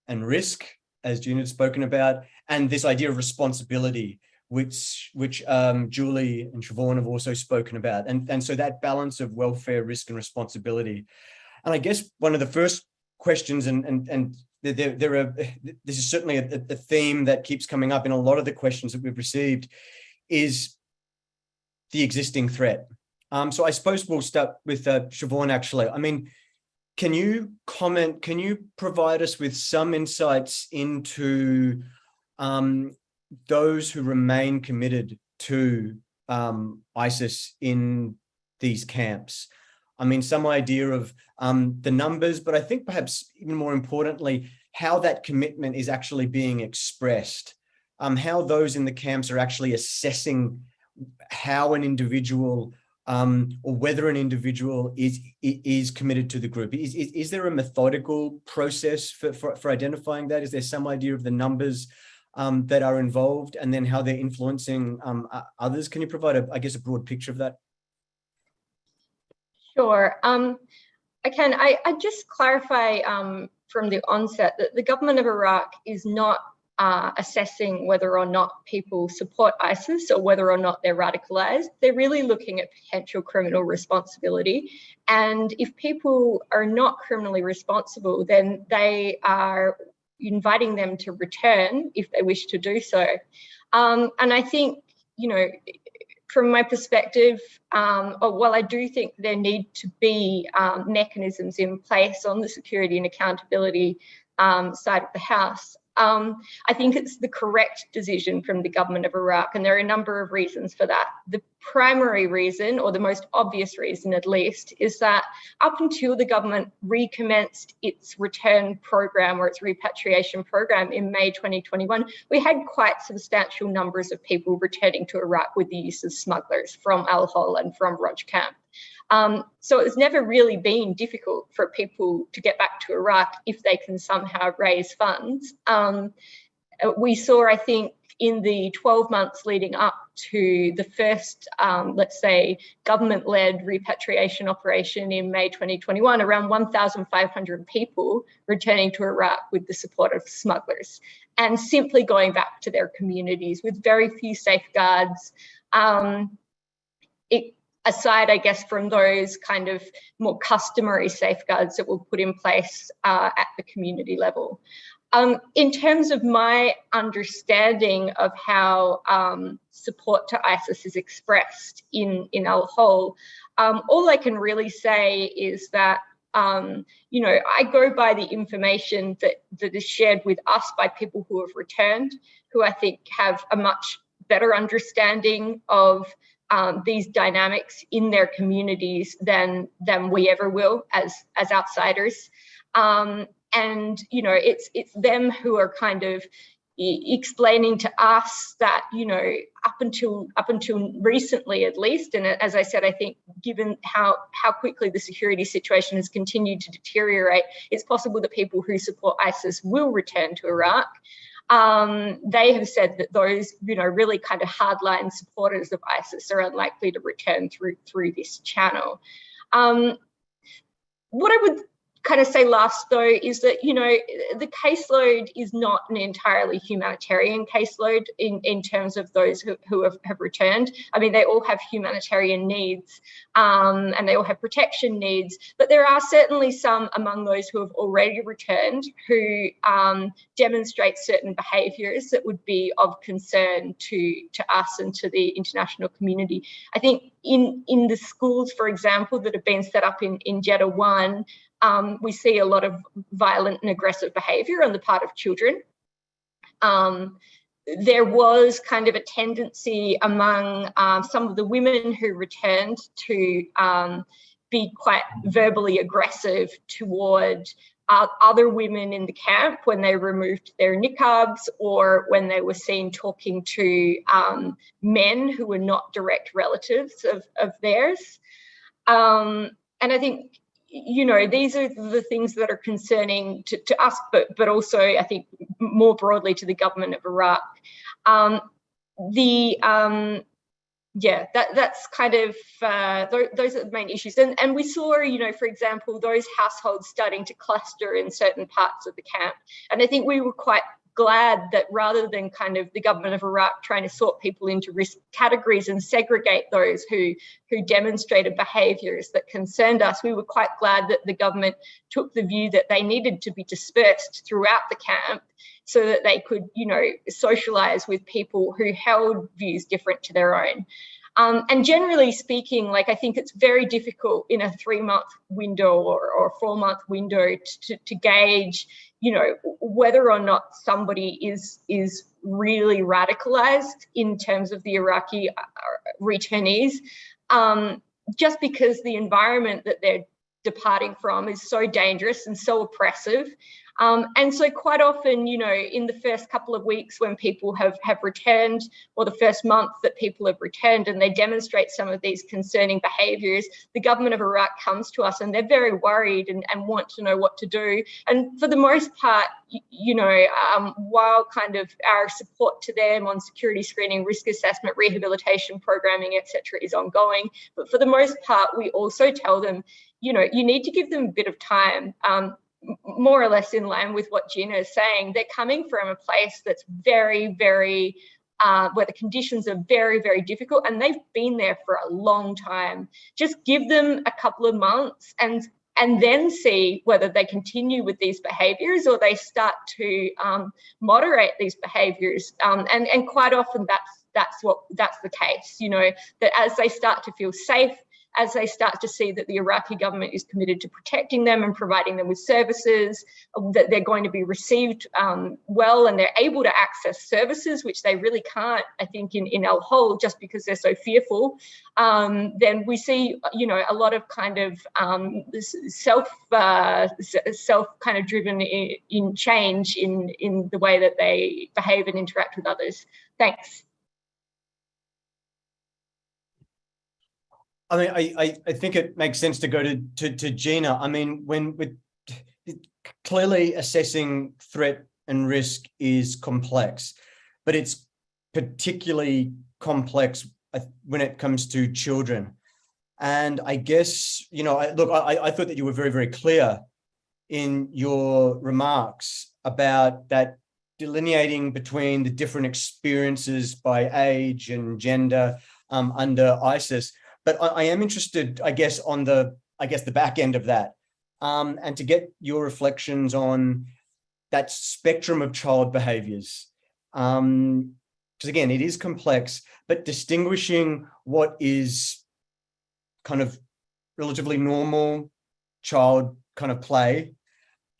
[SPEAKER 1] and risk, as Gina had spoken about, and this idea of responsibility, which Julie and Siobhan have also spoken about. And so that balance of welfare, risk, and responsibility. And I guess one of the first questions, and this is certainly a theme that keeps coming up in a lot of the questions that we've received, is the existing threat. So I suppose we'll start with Siobhan, actually. I mean, can you comment, can you provide us with some insights into those who remain committed to ISIS in these camps? I mean, some idea of the numbers, but I think perhaps even more importantly, how that commitment is actually being expressed, how those in the camps are actually assessing how an individual or whether an individual is committed to the group. Is there a methodical process for identifying that? Is there some idea of the numbers that are involved and then how they're influencing others? Can you provide, I guess, a broad picture of that?
[SPEAKER 2] Sure. I can. I just clarify from the onset that the government of Iraq is not assessing whether or not people support ISIS or whether or not they're radicalized. They're really looking at potential criminal responsibility. And if people are not criminally responsible, then they are inviting them to return if they wish to do so. And I think, you know, from my perspective, while I do think there need to be mechanisms in place on the security and accountability side of the house, I think it's the correct decision from the government of Iraq, and there are a number of reasons for that. The primary reason, or the most obvious reason at least, is that up until the government recommenced its return program or its repatriation program in May 2021, we had quite substantial numbers of people returning to Iraq with the use of smugglers from Al-Hol and from Roj Camp. So it's never really been difficult for people to get back to Iraq if they can somehow raise funds. We saw, I think, in the 12 months leading up to the first, let's say, government-led repatriation operation in May 2021, around 1,500 people returning to Iraq with the support of smugglers and simply going back to their communities with very few safeguards. Aside, I guess, from those kind of more customary safeguards that were put in place at the community level. In terms of my understanding of how support to ISIS is expressed in Al-Hol, all I can really say is that, you know, I go by the information that is shared with us by people who have returned, who I think have a much better understanding of these dynamics in their communities than we ever will as outsiders. And, you know, it's them who are kind of explaining to us that, you know, up until recently at least, and as I said, I think given how quickly the security situation has continued to deteriorate, it's possible that people who support ISIS will return to Iraq. They have said that those, you know, really kind of hardline supporters of ISIS are unlikely to return through this channel. What I would kind of say last though is that, you know, the caseload is not an entirely humanitarian caseload in terms of those who have returned. I mean, they all have humanitarian needs and they all have protection needs, but there are certainly some among those who have already returned who demonstrate certain behaviours that would be of concern to us and to the international community. I think in the schools, for example, that have been set up in Jeddah 1, we see a lot of violent and aggressive behaviour on the part of children. There was kind of a tendency among some of the women who returned to be quite verbally aggressive toward other women in the camp when they removed their niqabs or when they were seen talking to men who were not direct relatives of theirs. And I think, you know, these are the things that are concerning to us, but also I think more broadly to the government of Iraq. Yeah, that's kind of, those are the main issues. And we saw, you know, for example, those households starting to cluster in certain parts of the camp. And I think we were quite glad that rather than kind of the government of Iraq trying to sort people into risk categories and segregate those who demonstrated behaviours that concerned us, we were quite glad that the government took the view that they needed to be dispersed throughout the camp so that they could, you know, socialise with people who held views different to their own. And generally speaking, like, I think it's very difficult in a 3-month window or 4-month window to gauge, you know, whether or not somebody is really radicalised in terms of the Iraqi returnees, just because the environment that they're departing from is so dangerous and so oppressive. And so quite often, you know, in the first couple of weeks when people have returned, or the first month that people have returned and they demonstrate some of these concerning behaviours, the government of Iraq comes to us and they're very worried and want to know what to do. And for the most part, you know, while kind of our support to them on security screening, risk assessment, rehabilitation programming, etc., is ongoing, but for the most part, we also tell them, you know, you need to give them a bit of time. More or less in line with what Gina is saying, they're coming from a place that's very, very, where the conditions are very, very difficult, and they've been there for a long time. Just give them a couple of months and then see whether they continue with these behaviours or they start to moderate these behaviours. And quite often that's the case, you know, that as they start to feel safe, as they start to see that the Iraqi government is committed to protecting them and providing them with services, that they're going to be received well, and they're able to access services, which they really can't, I think, in El Hol, just because they're so fearful, then we see, you know, a lot of kind of self kind of driven in change in the way that they behave and interact with others. Thanks.
[SPEAKER 1] I mean, I think it makes sense to go to Gina. I mean, when clearly assessing threat and risk is complex, but it's particularly complex when it comes to children. And I guess, you know, I thought that you were very, very clear in your remarks about that delineating between the different experiences by age and gender under ISIS. But I am interested, I guess, on the back end of that, and to get your reflections on that spectrum of child behaviours. Because again, it is complex, but distinguishing what is kind of relatively normal child kind of play,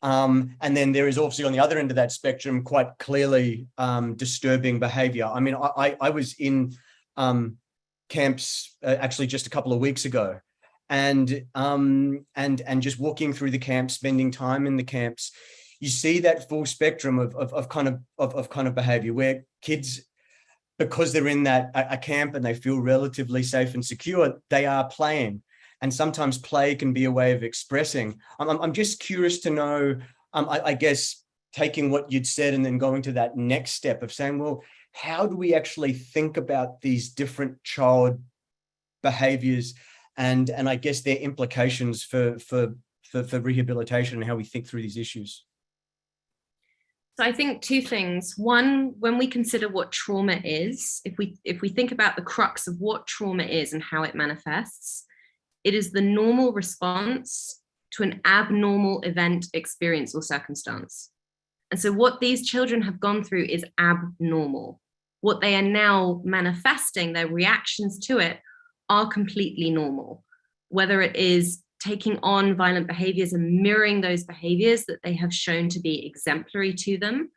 [SPEAKER 1] and then there is obviously on the other end of that spectrum quite clearly disturbing behaviour. I mean, I was in camps actually just a couple of weeks ago, and just walking through the camps, spending time in the camps, you see that full spectrum of kind of behavior where kids, because they're in a camp and they feel relatively safe and secure, they are playing, and sometimes play can be a way of expressing. I'm just curious to know, I guess, taking what you'd said and then going to that next step of saying, well, how do we actually think about these different child behaviors and I guess their implications for for rehabilitation and how we think through these issues?
[SPEAKER 3] So I think two things. One, when we consider what trauma is, if we think about the crux of what trauma is and how it manifests, it is the normal response to an abnormal event, experience, or circumstance. And so what these children have gone through is abnormal. What they are now manifesting, their reactions to it, are completely normal. Whether it is taking on violent behaviors and mirroring those behaviors that they have shown to be exemplary to them,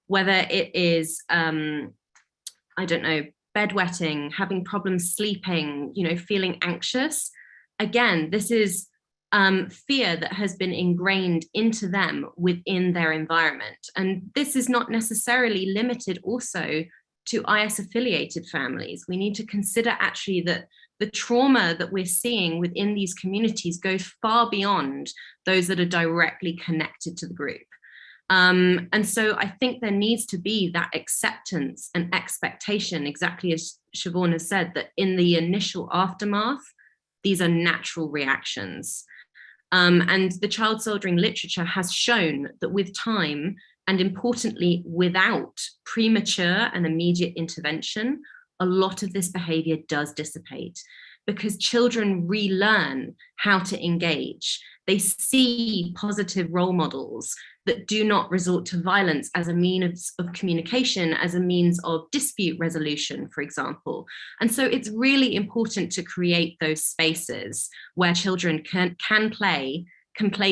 [SPEAKER 3] whether it is, I don't know, bedwetting, having problems sleeping, feeling anxious. Again, this is fear that has been ingrained into them within their environment. And this is not necessarily limited also to IS-affiliated families. We need to consider actually that the trauma that we're seeing within these communities goes far beyond those that are directly connected to the group. And so I think there needs to be that acceptance and expectation, exactly as Siobhan has said, that in the initial aftermath, these are natural reactions. And the child soldiering literature has shown that with time, and importantly, without premature and immediate intervention, a lot of this behavior does dissipate because children relearn how to engage. They see positive role models that do not resort to violence as a means of communication, as a means of dispute resolution, for example. And so it's really important to create those spaces where children can play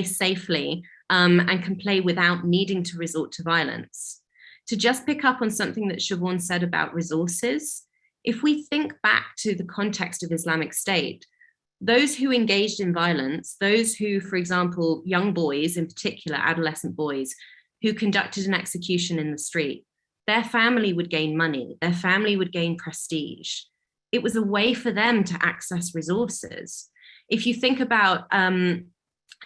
[SPEAKER 3] safely, and can play without needing to resort to violence. To just pick up on something that Siobhan said about resources, if we think back to the context of Islamic State, those who engaged in violence, those who, for example, young boys, in particular, adolescent boys, who conducted an execution in the street, their family would gain money, their family would gain prestige. It was a way for them to access resources. If you think about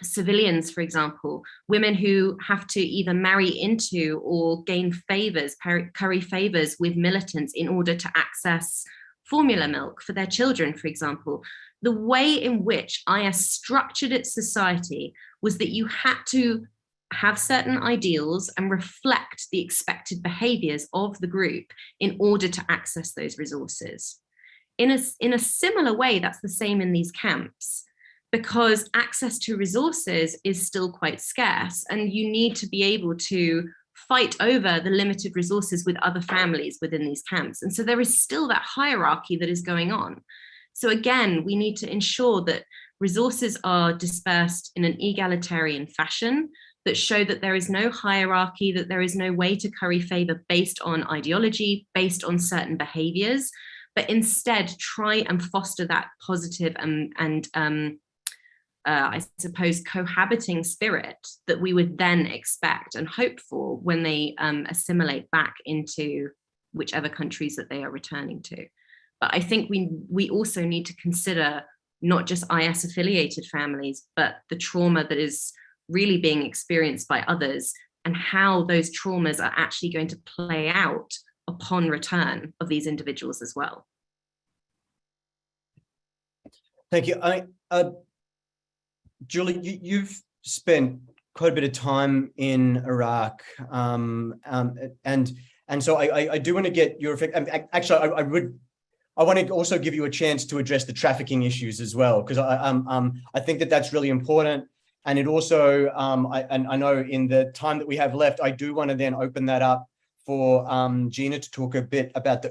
[SPEAKER 3] civilians, for example, women who have to either marry into or gain favors, curry favors with militants in order to access formula milk for their children, for example. The way in which IS structured its society was that you had to have certain ideals and reflect the expected behaviors of the group in order to access those resources. In a similar way, that's the same in these camps, because access to resources is still quite scarce, and you need to be able to fight over the limited resources with other families within these camps. And so there is still that hierarchy that is going on. So again, we need to ensure that resources are dispersed in an egalitarian fashion that show that there is no hierarchy, that there is no way to curry favor based on ideology, based on certain behaviors, but instead try and foster that positive and I suppose, cohabiting spirit that we would then expect and hope for when they assimilate back into whichever countries that they are returning to. But I think we also need to consider not just IS-affiliated families, but the trauma that is really being experienced by others and how those traumas are actually going to play out upon return of these individuals as well.
[SPEAKER 1] Thank you. Julie, you've spent quite a bit of time in Iraq, and so I do want to get your actually I want to also give you a chance to address the trafficking issues as well, because I think that that's really important, and it also I know in the time that we have left, I do want to then open that up for Gina to talk a bit about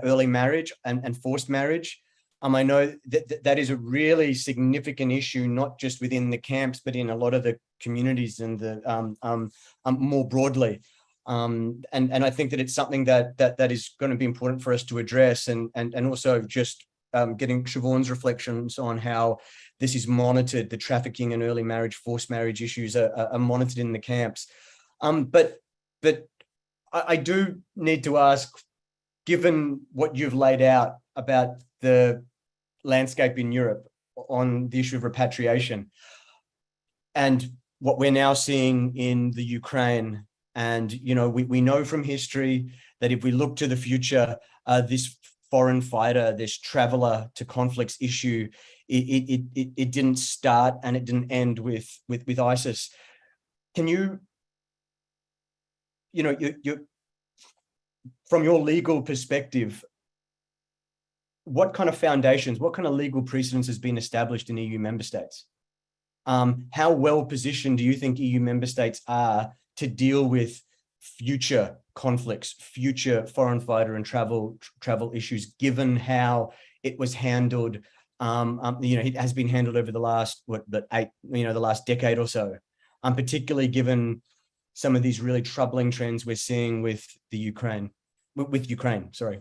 [SPEAKER 1] early marriage and forced marriage. I know that is a really significant issue, not just within the camps, but in a lot of the communities and the more broadly. And I think that it's something that is going to be important for us to address, and also just getting Siobhan's reflections on how this is monitored. The trafficking and early marriage, forced marriage issues are monitored in the camps. But I do need to ask, given what you've laid out about the landscape in Europe on the issue of repatriation and what we're now seeing in the Ukraine, and we know from history that if we look to the future, this foreign fighter, this traveler to conflicts issue, it didn't start and it didn't end with ISIS. Can you from your legal perspective, what kind of foundations, what kind of legal precedence has been established in EU member states? How well positioned do you think EU member states are to deal with future conflicts, future foreign fighter and travel issues, given how it was handled? It has been handled over the last the last decade or so, particularly given some of these really troubling trends we're seeing with Ukraine. Sorry.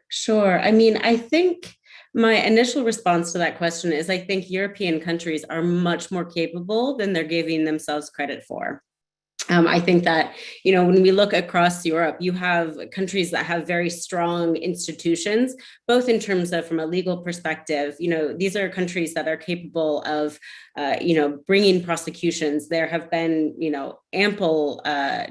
[SPEAKER 4] Sure. I mean, I think my initial response to that question is I think European countries are much more capable than they're giving themselves credit for. I think that, when we look across Europe, you have countries that have very strong institutions, both in terms of from a legal perspective. These are countries that are capable of, bringing prosecutions. There have been, ample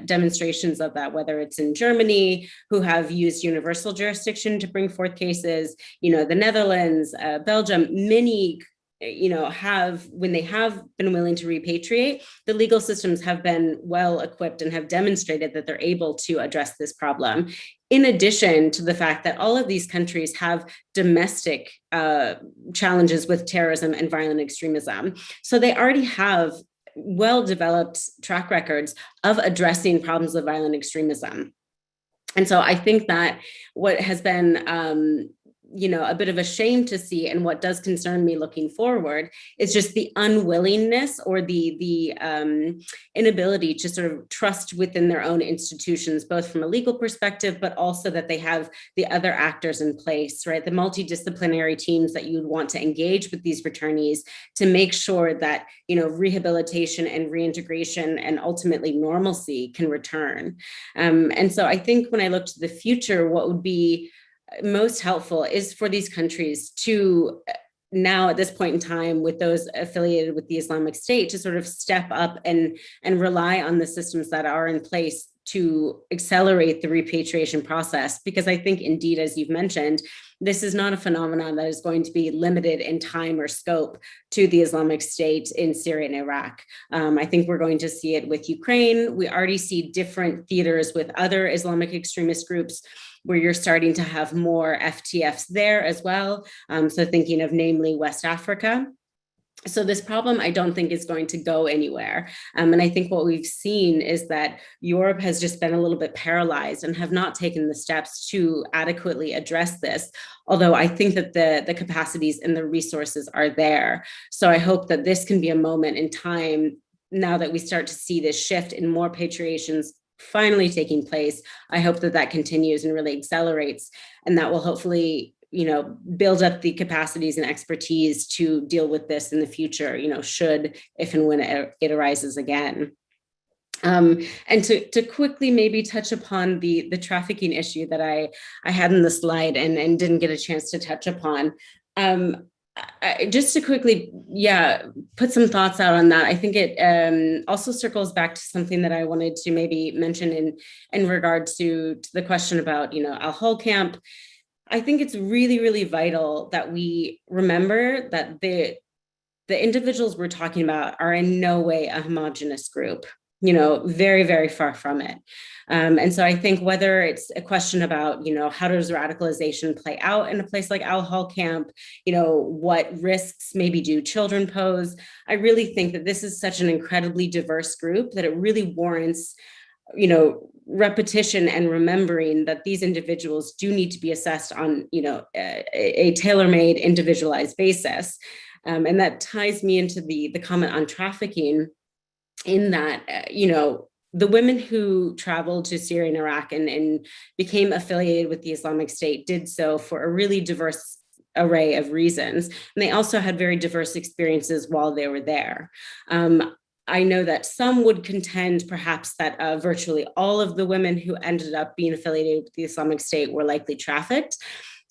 [SPEAKER 4] demonstrations of that, whether it's in Germany, who have used universal jurisdiction to bring forth cases, the Netherlands, Belgium, many when they have been willing to repatriate, the legal systems have been well equipped and have demonstrated that they're able to address this problem. In addition to the fact that all of these countries have domestic challenges with terrorism and violent extremism. So they already have well-developed track records of addressing problems of violent extremism. And so I think that what has been a bit of a shame to see, and what does concern me looking forward, is just the unwillingness or the inability to sort of trust within their own institutions, both from a legal perspective, but also that they have the other actors in place, right? The multidisciplinary teams that you'd want to engage with these returnees to make sure that, rehabilitation and reintegration and ultimately normalcy can return. And so I think when I look to the future, what would be most helpful is for these countries to now, at this point in time, with those affiliated with the Islamic State, to sort of step up and rely on the systems that are in place to accelerate the repatriation process. Because I think, indeed, as you've mentioned, this is not a phenomenon that is going to be limited in time or scope to the Islamic State in Syria and Iraq. I think we're going to see it with Ukraine. We already see different theaters with other Islamic extremist groups where you're starting to have more FTFs there as well. So thinking of namely West Africa. So this problem, I don't think, is going to go anywhere. And I think what we've seen is that Europe has just been a little bit paralyzed and have not taken the steps to adequately address this. Although I think that the capacities and the resources are there. So I hope that this can be a moment in time, now that we start to see this shift in more repatriations finally taking place. I hope that continues and really accelerates, and that will hopefully build up the capacities and expertise to deal with this in the future, should, if and when it arises again. And to quickly maybe touch upon the trafficking issue that I had in the slide and didn't get a chance to touch upon. Just to quickly, put some thoughts out on that. I think it also circles back to something that I wanted to maybe mention in regard to the question about, Al-Hol camp. I think it's really, really vital that we remember that the individuals we're talking about are in no way a homogenous group, very, very far from it. And so I think whether it's a question about, how does radicalization play out in a place like Al-Hol camp, what risks maybe do children pose? I really think that this is such an incredibly diverse group that it really warrants, repetition and remembering that these individuals do need to be assessed on, a tailor-made, individualized basis. And that ties me into the comment on trafficking, in that, the women who traveled to Syria and Iraq and became affiliated with the Islamic State did so for a really diverse array of reasons. And they also had very diverse experiences while they were there. I know that some would contend perhaps that virtually all of the women who ended up being affiliated with the Islamic State were likely trafficked.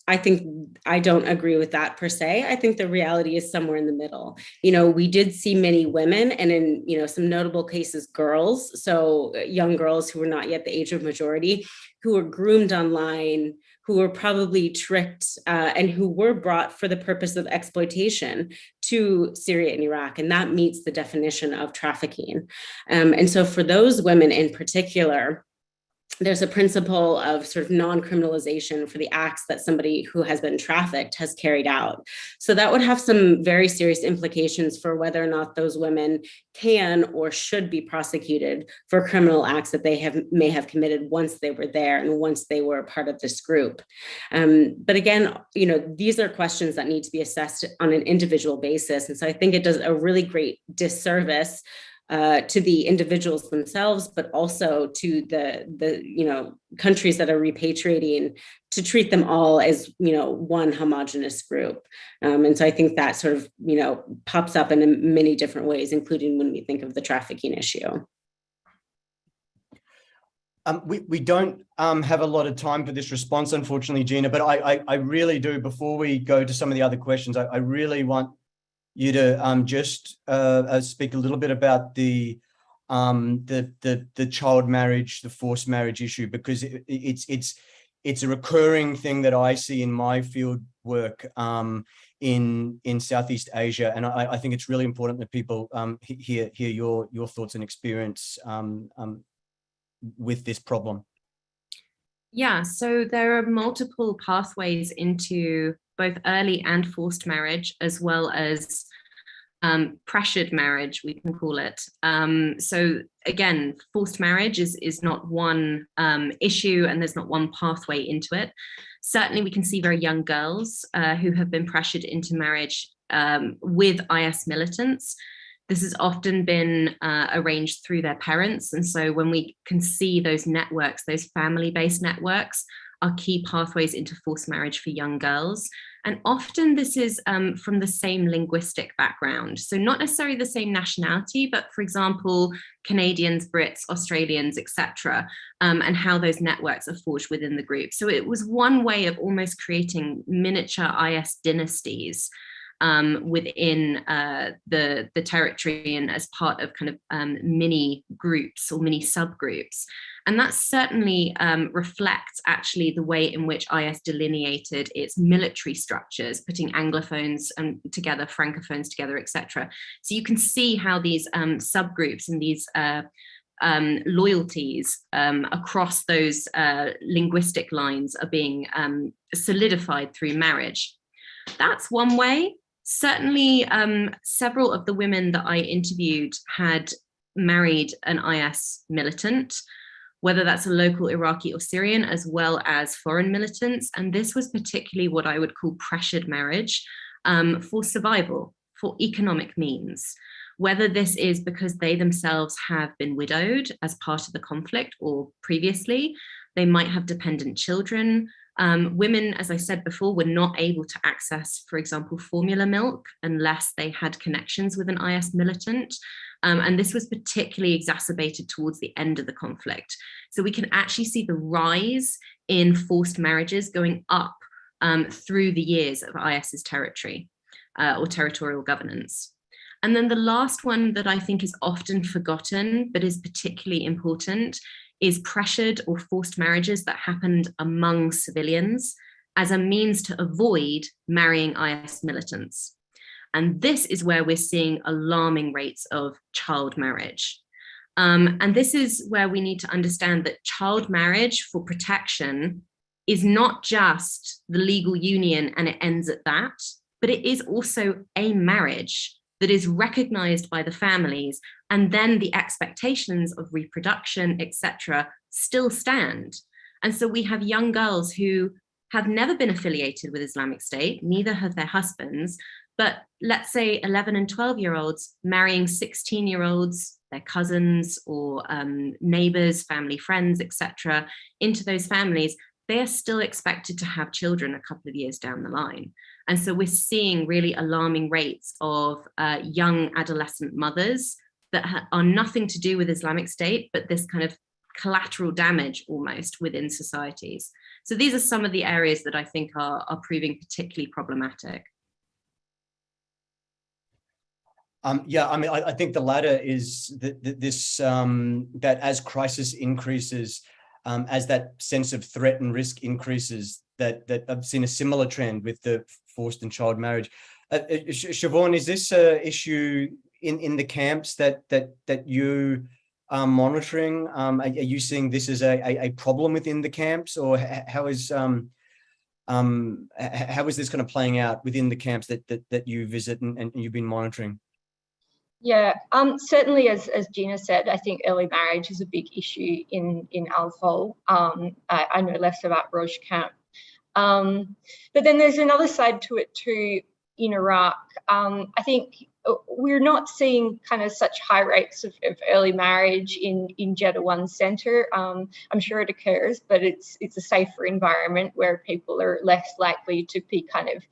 [SPEAKER 4] I think I don't agree with that per se. I think the reality is somewhere in the middle. We did see many women, and in some notable cases, girls, so young girls who were not yet the age of majority, who were groomed online, who were probably tricked, and who were brought for the purpose of exploitation to Syria and Iraq. And that meets the definition of trafficking. And so for those women in particular, there's a principle of sort of non-criminalization for the acts that somebody who has been trafficked has carried out. So that would have some very serious implications for whether or not those women can or should be prosecuted for criminal acts that they may have committed once they were there and once they were a part of this group. But again, these are questions that need to be assessed on an individual basis. And so I think it does a really great disservice to the individuals themselves, but also to the countries that are repatriating, to treat them all as one homogenous group. And so I think that sort of pops up in many different ways, including when we think of the trafficking issue.
[SPEAKER 1] We don't have a lot of time for this response, unfortunately, Gina, but I really do, before we go to some of the other questions, I really want you to just speak a little bit about the child marriage, the forced marriage issue, because it's a recurring thing that I see in my field work in Southeast Asia, and I think it's really important that people hear your thoughts and experience with this problem.
[SPEAKER 3] Yeah, so there are multiple pathways into both early and forced marriage, as well as pressured marriage, we can call it. So again, forced marriage is not one issue, and there's not one pathway into it. Certainly we can see very young girls who have been pressured into marriage with IS militants. This has often been arranged through their parents. And so when we can see those networks, those family-based networks, are key pathways into forced marriage for young girls. And often this is from the same linguistic background. So not necessarily the same nationality, but for example, Canadians, Brits, Australians, etc., and how those networks are forged within the group. So it was one way of almost creating miniature IS dynasties within the territory and as part of kind of mini groups or mini subgroups. And that certainly reflects actually the way in which IS delineated its military structures, putting Anglophones together, Francophones together, etc. So you can see how these subgroups and these loyalties across those linguistic lines are being solidified through marriage. That's one way. Certainly, several of the women that I interviewed had married an IS militant, whether that's a local Iraqi or Syrian, as well as foreign militants. And this was particularly what I would call pressured marriage for survival, for economic means. Whether this is because they themselves have been widowed as part of the conflict or previously, they might have dependent children. Women, as I said before, were not able to access, for example, formula milk unless they had connections with an IS militant. And this was particularly exacerbated towards the end of the conflict. So we can actually see the rise in forced marriages going up through the years of IS's territory or territorial governance. And then the last one that I think is often forgotten, but is particularly important, is pressured or forced marriages that happened among civilians as a means to avoid marrying IS militants. And this is where we're seeing alarming rates of child marriage. And this is where we need to understand that child marriage for protection is not just the legal union and it ends at that, but it is also a marriage that is recognized by the families, and then the expectations of reproduction, etc., still stand. And so we have young girls who have never been affiliated with Islamic State, neither have their husbands, but let's say 11 and 12-year-olds marrying 16-year-olds, their cousins or neighbors, family friends, etc., into those families. They are still expected to have children a couple of years down the line. And so we're seeing really alarming rates of young adolescent mothers that are nothing to do with Islamic State, but this kind of collateral damage almost within societies. So these are some of the areas that I think are proving particularly problematic.
[SPEAKER 1] Yeah, I mean, I think the latter is that as crisis increases, as that sense of threat and risk increases, that I've seen a similar trend with the forced and child marriage. Siobhan, is this an issue in the camps that you are monitoring? Are you seeing this as a problem within the camps, or how is this kind of playing out within the camps that you visit and you've been monitoring?
[SPEAKER 2] Yeah, certainly, as Gina said, I think early marriage is a big issue in Al-Hol. I know less about Roj camp. But then there's another side to it too in Iraq. I think we're not seeing kind of such high rates of early marriage in Jeddah 1 Center. I'm sure it occurs, but it's a safer environment where people are less likely to be kind of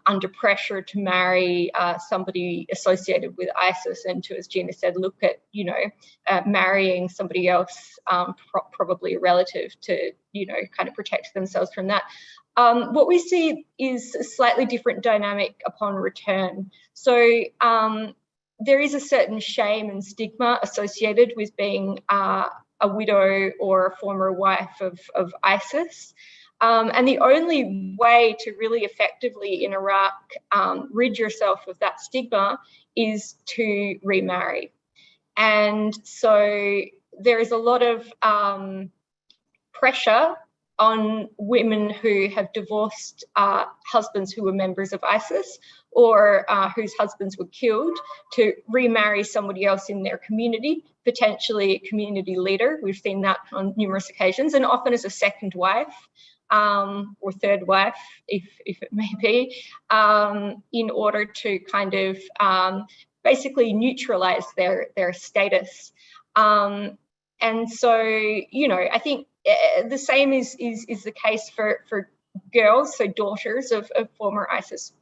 [SPEAKER 2] under pressure to marry somebody associated with ISIS, and to, as Gina said, look at, marrying somebody else, probably a relative, to, kind of protect themselves from that. What we see is a slightly different dynamic upon return. So there is a certain shame and stigma associated with being a widow or a former wife of ISIS. And the only way to really effectively in Iraq rid yourself of that stigma is to remarry. And so there is a lot of pressure on women who have divorced husbands who were members of ISIS, or whose husbands were killed, to remarry somebody else in their community, potentially a community leader. We've seen that on numerous occasions, and often as a second wife. Or third wife, if it may be, in order to kind of basically neutralize their status. And so, I think the same is the case for girls, so daughters of former ISIS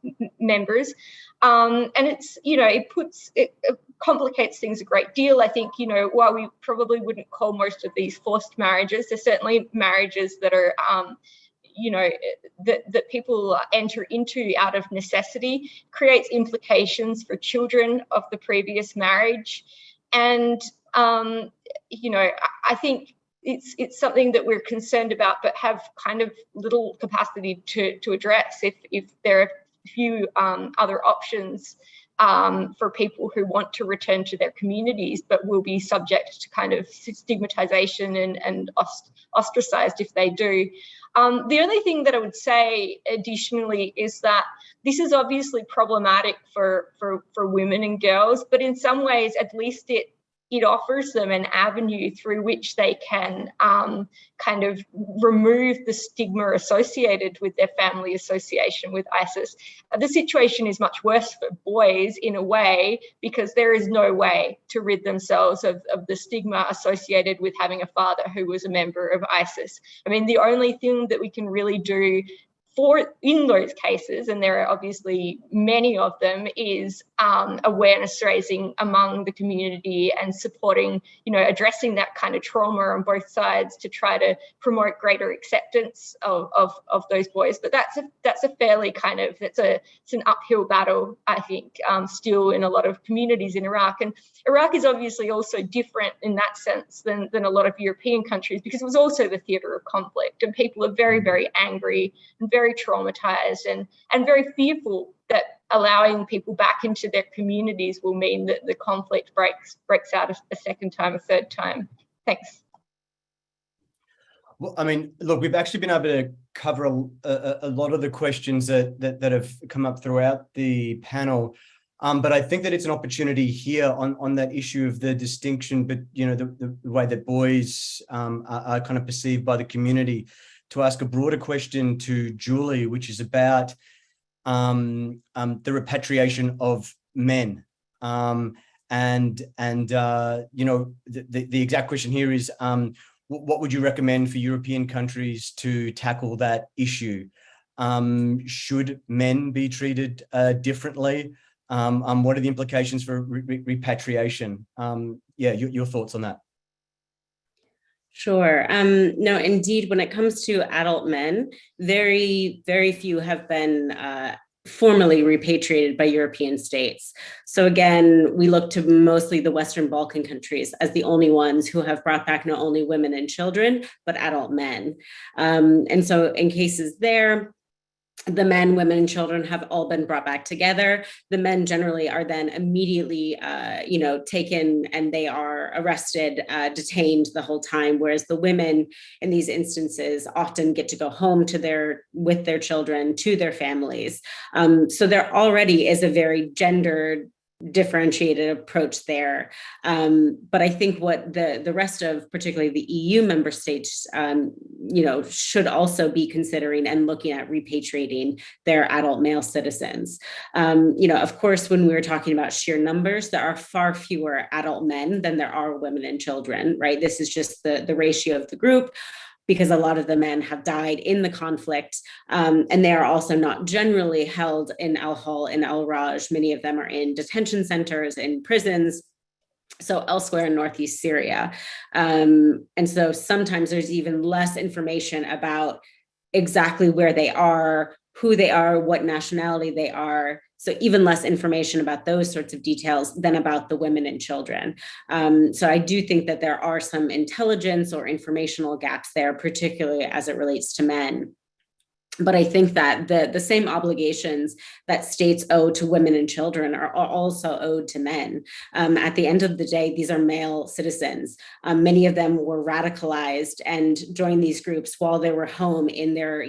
[SPEAKER 2] members. And it's, it complicates things a great deal. I think, while we probably wouldn't call most of these forced marriages, there's certainly marriages that are, that people enter into out of necessity, creates implications for children of the previous marriage. And, I think it's something that we're concerned about, but have kind of little capacity to address if there are few other options for people who want to return to their communities, but will be subject to kind of stigmatization and ostracized if they do. The only thing that I would say additionally is that this is obviously problematic for women and girls, but in some ways, at least it offers them an avenue through which they can kind of remove the stigma associated with their family association with ISIS. The situation is much worse for boys in a way, because there is no way to rid themselves of the stigma associated with having a father who was a member of ISIS. I mean, the only thing that we can really do in those cases, and there are obviously many of them, is awareness raising among the community and supporting, addressing that kind of trauma on both sides to try to promote greater acceptance of those boys. But that's a fairly kind of, it's an uphill battle, I think, still in a lot of communities in Iraq. And Iraq is obviously also different in that sense than a lot of European countries, because it was also the theatre of conflict, and people are very, very angry and very traumatized and very fearful that allowing people back into their communities will mean that the conflict breaks out a second time, a third time. Thanks.
[SPEAKER 1] Well, I mean, look, we've actually been able to cover a lot of the questions that have come up throughout the panel. But I think that it's an opportunity here on that issue of the distinction, but the way that boys are kind of perceived by the community, to ask a broader question to Julie, which is about the repatriation of men. The exact question here is, what would you recommend for European countries to tackle that issue? Should men be treated differently? What are the implications for repatriation? Your thoughts on that?
[SPEAKER 4] Sure. No, indeed, when it comes to adult men, very, very few have been formally repatriated by European states. So again, we look to mostly the Western Balkan countries as the only ones who have brought back not only women and children, but adult men. And so in cases there, the men, women, and children have all been brought back together. The men generally are then immediately, taken, and they are arrested, detained the whole time. Whereas the women in these instances often get to go home with their children to their families. So there already is a very gendered, differentiated approach there. But I think what the rest of, particularly the EU member states, should also be considering and looking at repatriating their adult male citizens. Of course, when we were talking about sheer numbers, there are far fewer adult men than there are women and children, right? This is just the ratio of the group, because a lot of the men have died in the conflict, and they are also not generally held in Al-Hol and Al-Raj. Many of them are in detention centers, in prisons, so elsewhere in Northeast Syria. And so sometimes there's even less information about exactly where they are, who they are, what nationality they are. So even less information about those sorts of details than about the women and children. So I do think that there are some intelligence or informational gaps there, particularly as it relates to men. But I think that the same obligations that states owe to women and children are also owed to men. At the end of the day, these are male citizens. Many of them were radicalized and joined these groups while they were home in their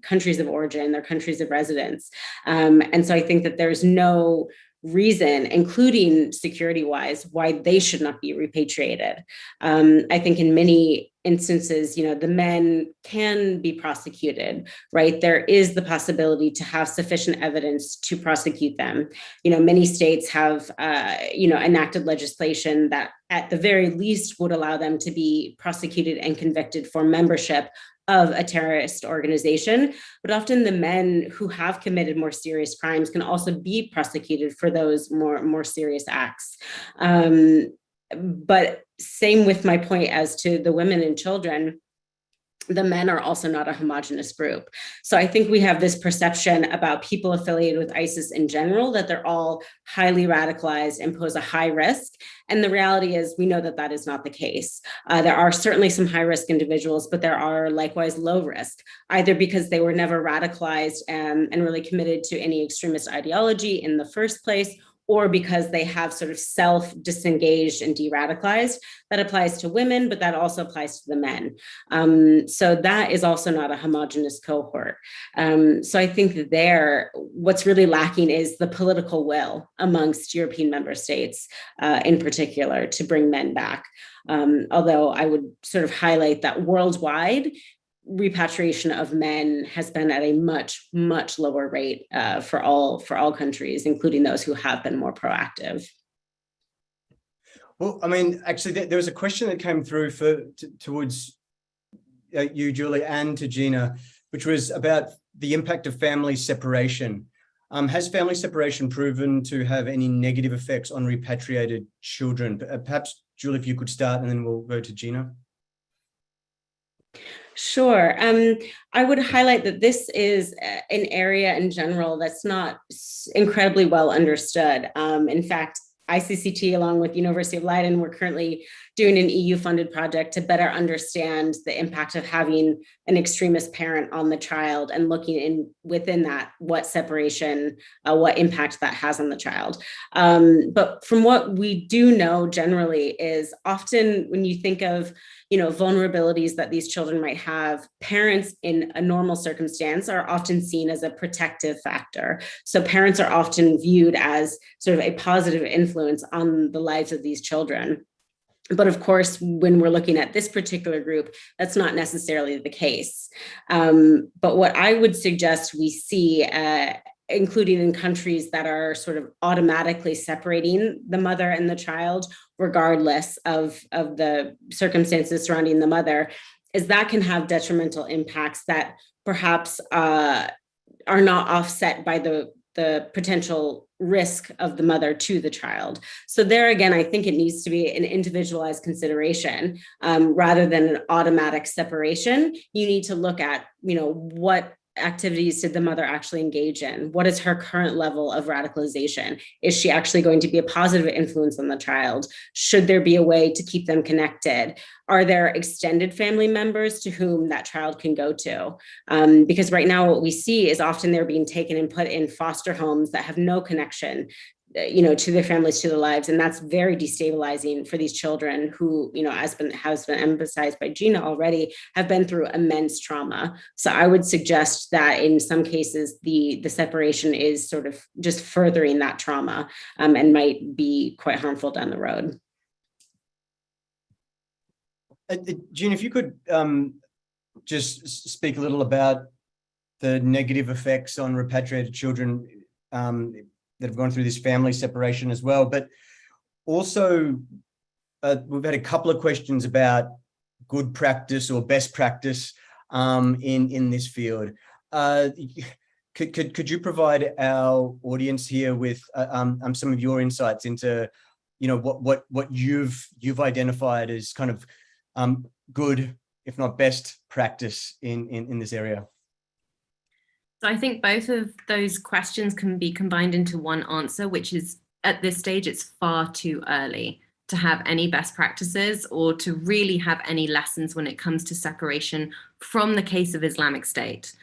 [SPEAKER 4] countries of origin, their countries of residence. And so I think that there's no reason, including security-wise, why they should not be repatriated. I think in many instances, the men can be prosecuted, right? There is the possibility to have sufficient evidence to prosecute them. Many states have, enacted legislation that at the very least would allow them to be prosecuted and convicted for membership of a terrorist organization, but often the men who have committed more serious crimes can also be prosecuted for those more serious acts. But same with my point as to the women and children, the men are also not a homogenous group. So I think we have this perception about people affiliated with ISIS in general, that they're all highly radicalized and pose a high risk. And the reality is we know that that is not the case. There are certainly some high risk individuals, but there are likewise low risk, either because they were never radicalized and really committed to any extremist ideology in the first place, or because they have sort of self-disengaged and de-radicalized. That applies to women, but that also applies to the men. So that is also not a homogenous cohort. So I think that what's really lacking is the political will amongst European member states in particular to bring men back. Although I would sort of highlight that worldwide, repatriation of men has been at a much, much lower rate for all countries, including those who have been more proactive.
[SPEAKER 1] Well, I mean, actually, there was a question that came through towards you, Julie, and to Gina, which was about the impact of family separation. Has family separation proven to have any negative effects on repatriated children? Perhaps, Julie, if you could start, and then we'll go to Gina.
[SPEAKER 4] Sure. I would highlight that this is an area in general that's not incredibly well understood. In fact, ICCT, along with University of Leiden, we're currently doing an EU-funded project to better understand the impact of having an extremist parent on the child and looking within that, what separation, what impact that has on the child. But from what we do know generally is often when you think of vulnerabilities that these children might have, parents in a normal circumstance are often seen as a protective factor. So parents are often viewed as sort of a positive influence on the lives of these children. But of course, when we're looking at this particular group, that's not necessarily the case. But what I would suggest we see, including in countries that are sort of automatically separating the mother and the child, regardless of the circumstances surrounding the mother, is that can have detrimental impacts that perhaps are not offset by the the potential risk of the mother to the child. So there again, I think it needs to be an individualized consideration rather than an automatic separation. You need to look at, what activities did the mother actually engage in? What is her current level of radicalization? Is she actually going to be a positive influence on the child? Should there be a way to keep them connected? Are there extended family members to whom that child can go to? Because right now what we see is often they're being taken and put in foster homes that have no connection to their families, to their lives. And that's very destabilizing for these children who, has been emphasized by Gina already, have been through immense trauma. So I would suggest that in some cases, the separation is sort of just furthering that trauma and might be quite harmful down the road.
[SPEAKER 1] Gina, if you could just speak a little about the negative effects on repatriated children that have gone through this family separation as well. But also, we've had a couple of questions about good practice or best practice in this field. Could you provide our audience here with some of your insights into, what you've identified as kind of good, if not best practice in this area?
[SPEAKER 3] So I think both of those questions can be combined into one answer, which is at this stage, it's far too early to have any best practices or to really have any lessons when it comes to separation from the case of Islamic State.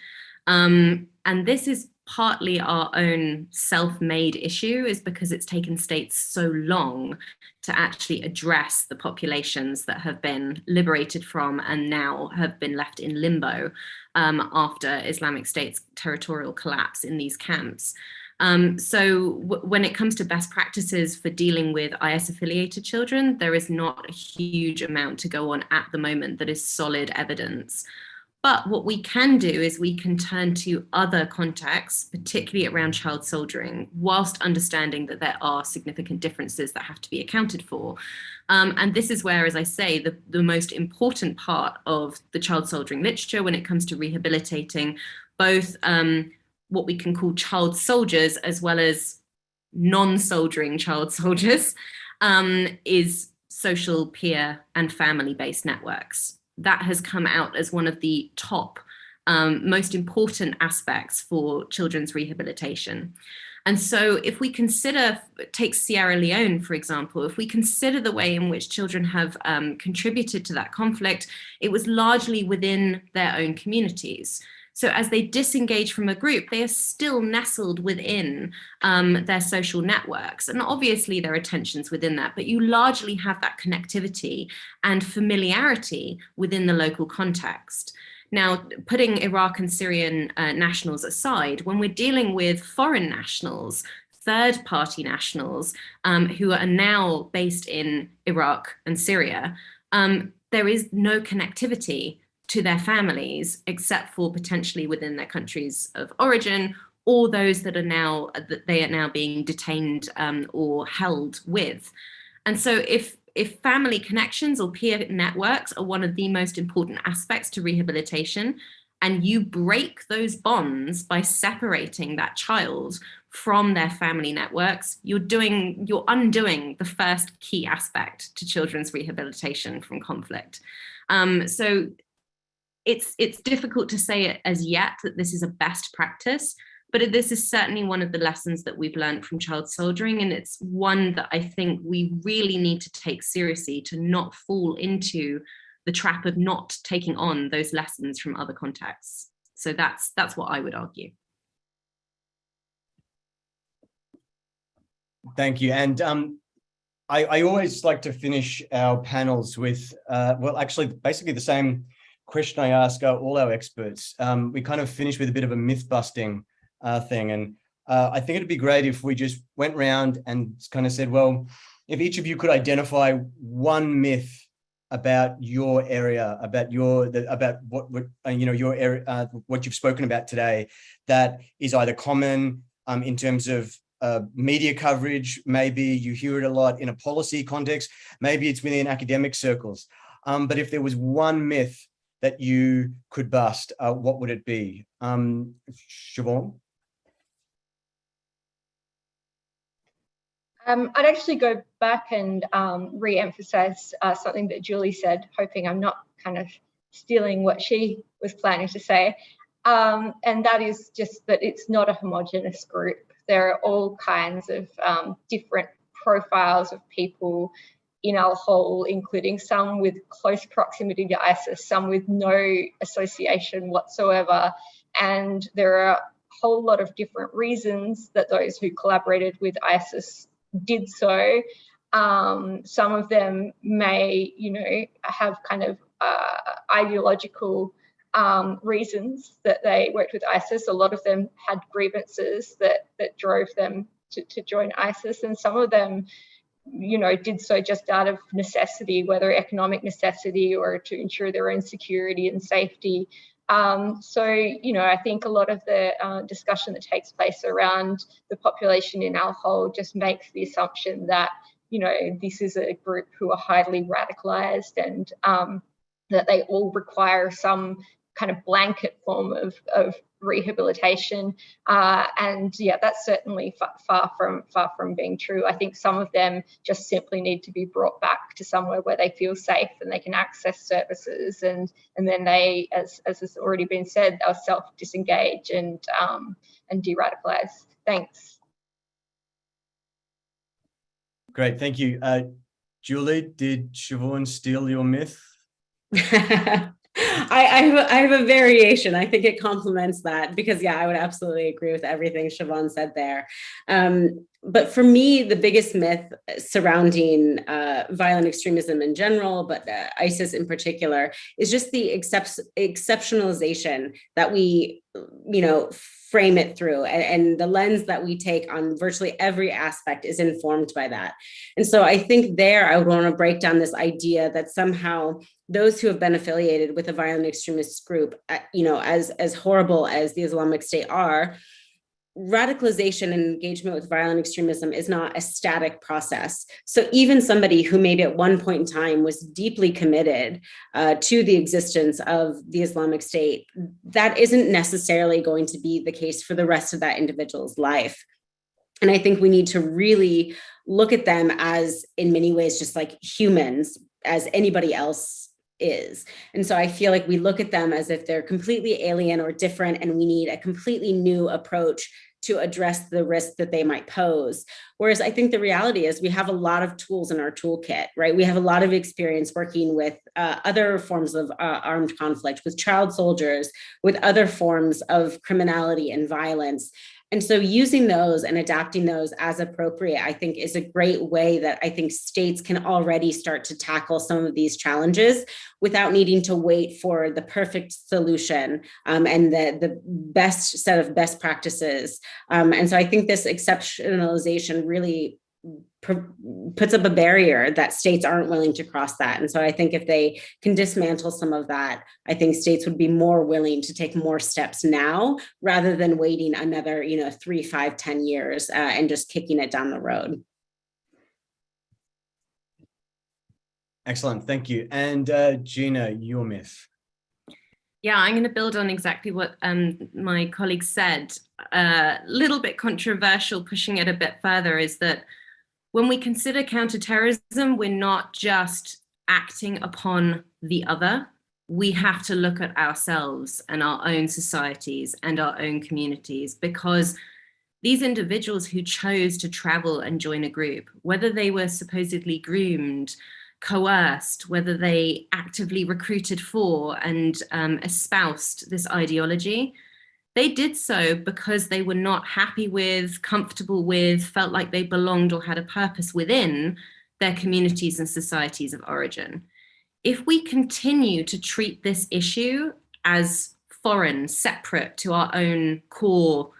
[SPEAKER 3] And this is partly our own self-made issue, is because it's taken states so long to actually address the populations that have been liberated from and now have been left in limbo after Islamic State's territorial collapse in these camps. So when it comes to best practices for dealing with IS-affiliated children, there is not a huge amount to go on at the moment that is solid evidence. But what we can do is we can turn to other contexts, particularly around child soldiering, whilst understanding that there are significant differences that have to be accounted for. And this is where, as I say, the most important part of the child soldiering literature when it comes to rehabilitating both what we can call child soldiers as well as non-soldiering child soldiers is social, peer, and family-based networks. That has come out as one of the top most important aspects for children's rehabilitation. And so if we consider, take Sierra Leone, for example, if we consider the way in which children have contributed to that conflict, it was largely within their own communities. So as they disengage from a group, they are still nestled within their social networks. And obviously there are tensions within that, but you largely have that connectivity and familiarity within the local context. Now, putting Iraq and Syrian nationals aside, when we're dealing with foreign nationals, third-party nationals who are now based in Iraq and Syria, there is no connectivity to their families, except for potentially within their countries of origin, or those that they are now being detained or held with. And so if family connections or peer networks are one of the most important aspects to rehabilitation, and you break those bonds by separating that child from their family networks, you're undoing the first key aspect to children's rehabilitation from conflict. So it's difficult to say it as yet that this is a best practice, but this is certainly one of the lessons that we've learned from child soldiering, and it's one that I think we really need to take seriously to not fall into the trap of not taking on those lessons from other contexts. So that's what I would argue.
[SPEAKER 1] Thank you. And I always like to finish our panels with, well, actually, basically the same question I ask all our experts. We kind of finish with a bit of a myth-busting thing. And I think it'd be great if we just went around and kind of said, well, if each of you could identify one myth about your area, about your area, what you've spoken about today, that is either common in terms of media coverage, maybe you hear it a lot in a policy context, maybe it's within academic circles. But if there was one myth that you could bust, what would it be? Siobhan?
[SPEAKER 2] I'd actually go back and re-emphasize something that Julie said, hoping I'm not kind of stealing what she was planning to say. And that is just that it's not a homogenous group. There are all kinds of different profiles of people in Al Hol, including some with close proximity to ISIS, some with no association whatsoever. And there are a whole lot of different reasons that those who collaborated with ISIS did so. Some of them may, have kind of ideological reasons that they worked with ISIS. A lot of them had grievances that drove them to join ISIS, and some of them, did so just out of necessity, whether economic necessity or to ensure their own security and safety. So, I think a lot of the discussion that takes place around the population in Al Hol just makes the assumption that, this is a group who are highly radicalized and that they all require some kind of blanket form of rehabilitation. And yeah, that's certainly far from being true. I think some of them just simply need to be brought back to somewhere where they feel safe and they can access services, and then they, as has already been said, they'll self-disengage and de-radicalize. Thanks.
[SPEAKER 1] Great, thank you. Julie, did Siobhan steal your myth?
[SPEAKER 4] I have a variation. I think it complements that because, yeah, I would absolutely agree with everything Siobhan said there. But for me, the biggest myth surrounding violent extremism in general, but ISIS in particular, is just the exceptionalization that we, frame it through, and the lens that we take on virtually every aspect is informed by that. And so I think there I would want to break down this idea that somehow those who have been affiliated with a violent extremist group, as horrible as the Islamic State are, radicalization and engagement with violent extremism is not a static process. So even somebody who maybe at one point in time was deeply committed to the existence of the Islamic State, that isn't necessarily going to be the case for the rest of that individual's life. And I think we need to really look at them as, in many ways, just like humans, as anybody else is. And so I feel like we look at them as if they're completely alien or different, and we need a completely new approach to address the risk that they might pose. Whereas I think the reality is we have a lot of tools in our toolkit, right? We have a lot of experience working with other forms of armed conflict, with child soldiers, with other forms of criminality and violence. And so using those and adapting those as appropriate, I think, is a great way that I think states can already start to tackle some of these challenges without needing to wait for the perfect solution and the best set of best practices. And so I think this exceptionalization really puts up a barrier that states aren't willing to cross that. And so I think if they can dismantle some of that, I think states would be more willing to take more steps now rather than waiting another, 3, 5, 10 years and just kicking it down the road.
[SPEAKER 1] Excellent, thank you. And Gina, your myth.
[SPEAKER 3] Yeah, I'm going to build on exactly what my colleague said. A little bit controversial, pushing it a bit further, is that when we consider counterterrorism, we're not just acting upon the other. We have to look at ourselves and our own societies and our own communities, because these individuals who chose to travel and join a group, whether they were supposedly groomed, coerced, whether they actively recruited for and espoused this ideology, they did so because they were not happy with, comfortable with, felt like they belonged or had a purpose within their communities and societies of origin. If we continue to treat this issue as foreign, separate to our own core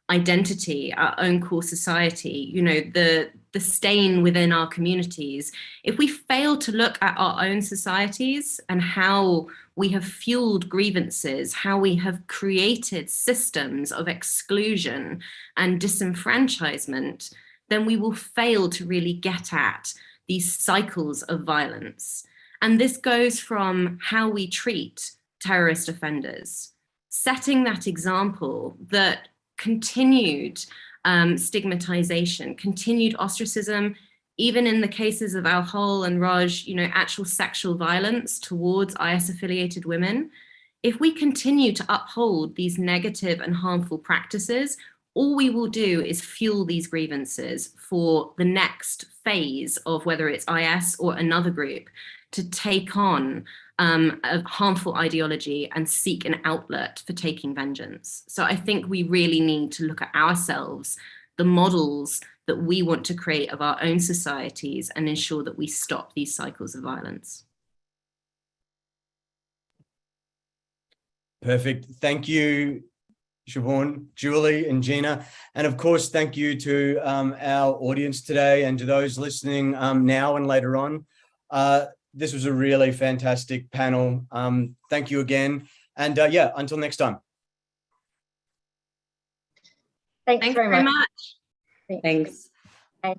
[SPEAKER 3] identity, our own core society, the stain within our communities, if we fail to look at our own societies and how we have fueled grievances, how we have created systems of exclusion and disenfranchisement, then we will fail to really get at these cycles of violence. And this goes from how we treat terrorist offenders, setting that example that continued stigmatization, continued ostracism, even in the cases of Al-Hol and Raj, actual sexual violence towards IS-affiliated women. If we continue to uphold these negative and harmful practices, all we will do is fuel these grievances for the next phase of whether it's IS or another group to take on a harmful ideology and seek an outlet for taking vengeance. So I think we really need to look at ourselves, the models that we want to create of our own societies, and ensure that we stop these cycles of violence.
[SPEAKER 1] Perfect. Thank you, Siobhan, Julie, and Gina. And of course, thank you to our audience today and to those listening now and later on. This was a really fantastic panel. Thank you again. And yeah, until next time.
[SPEAKER 2] Thanks very much.
[SPEAKER 4] Thanks.
[SPEAKER 2] Bye.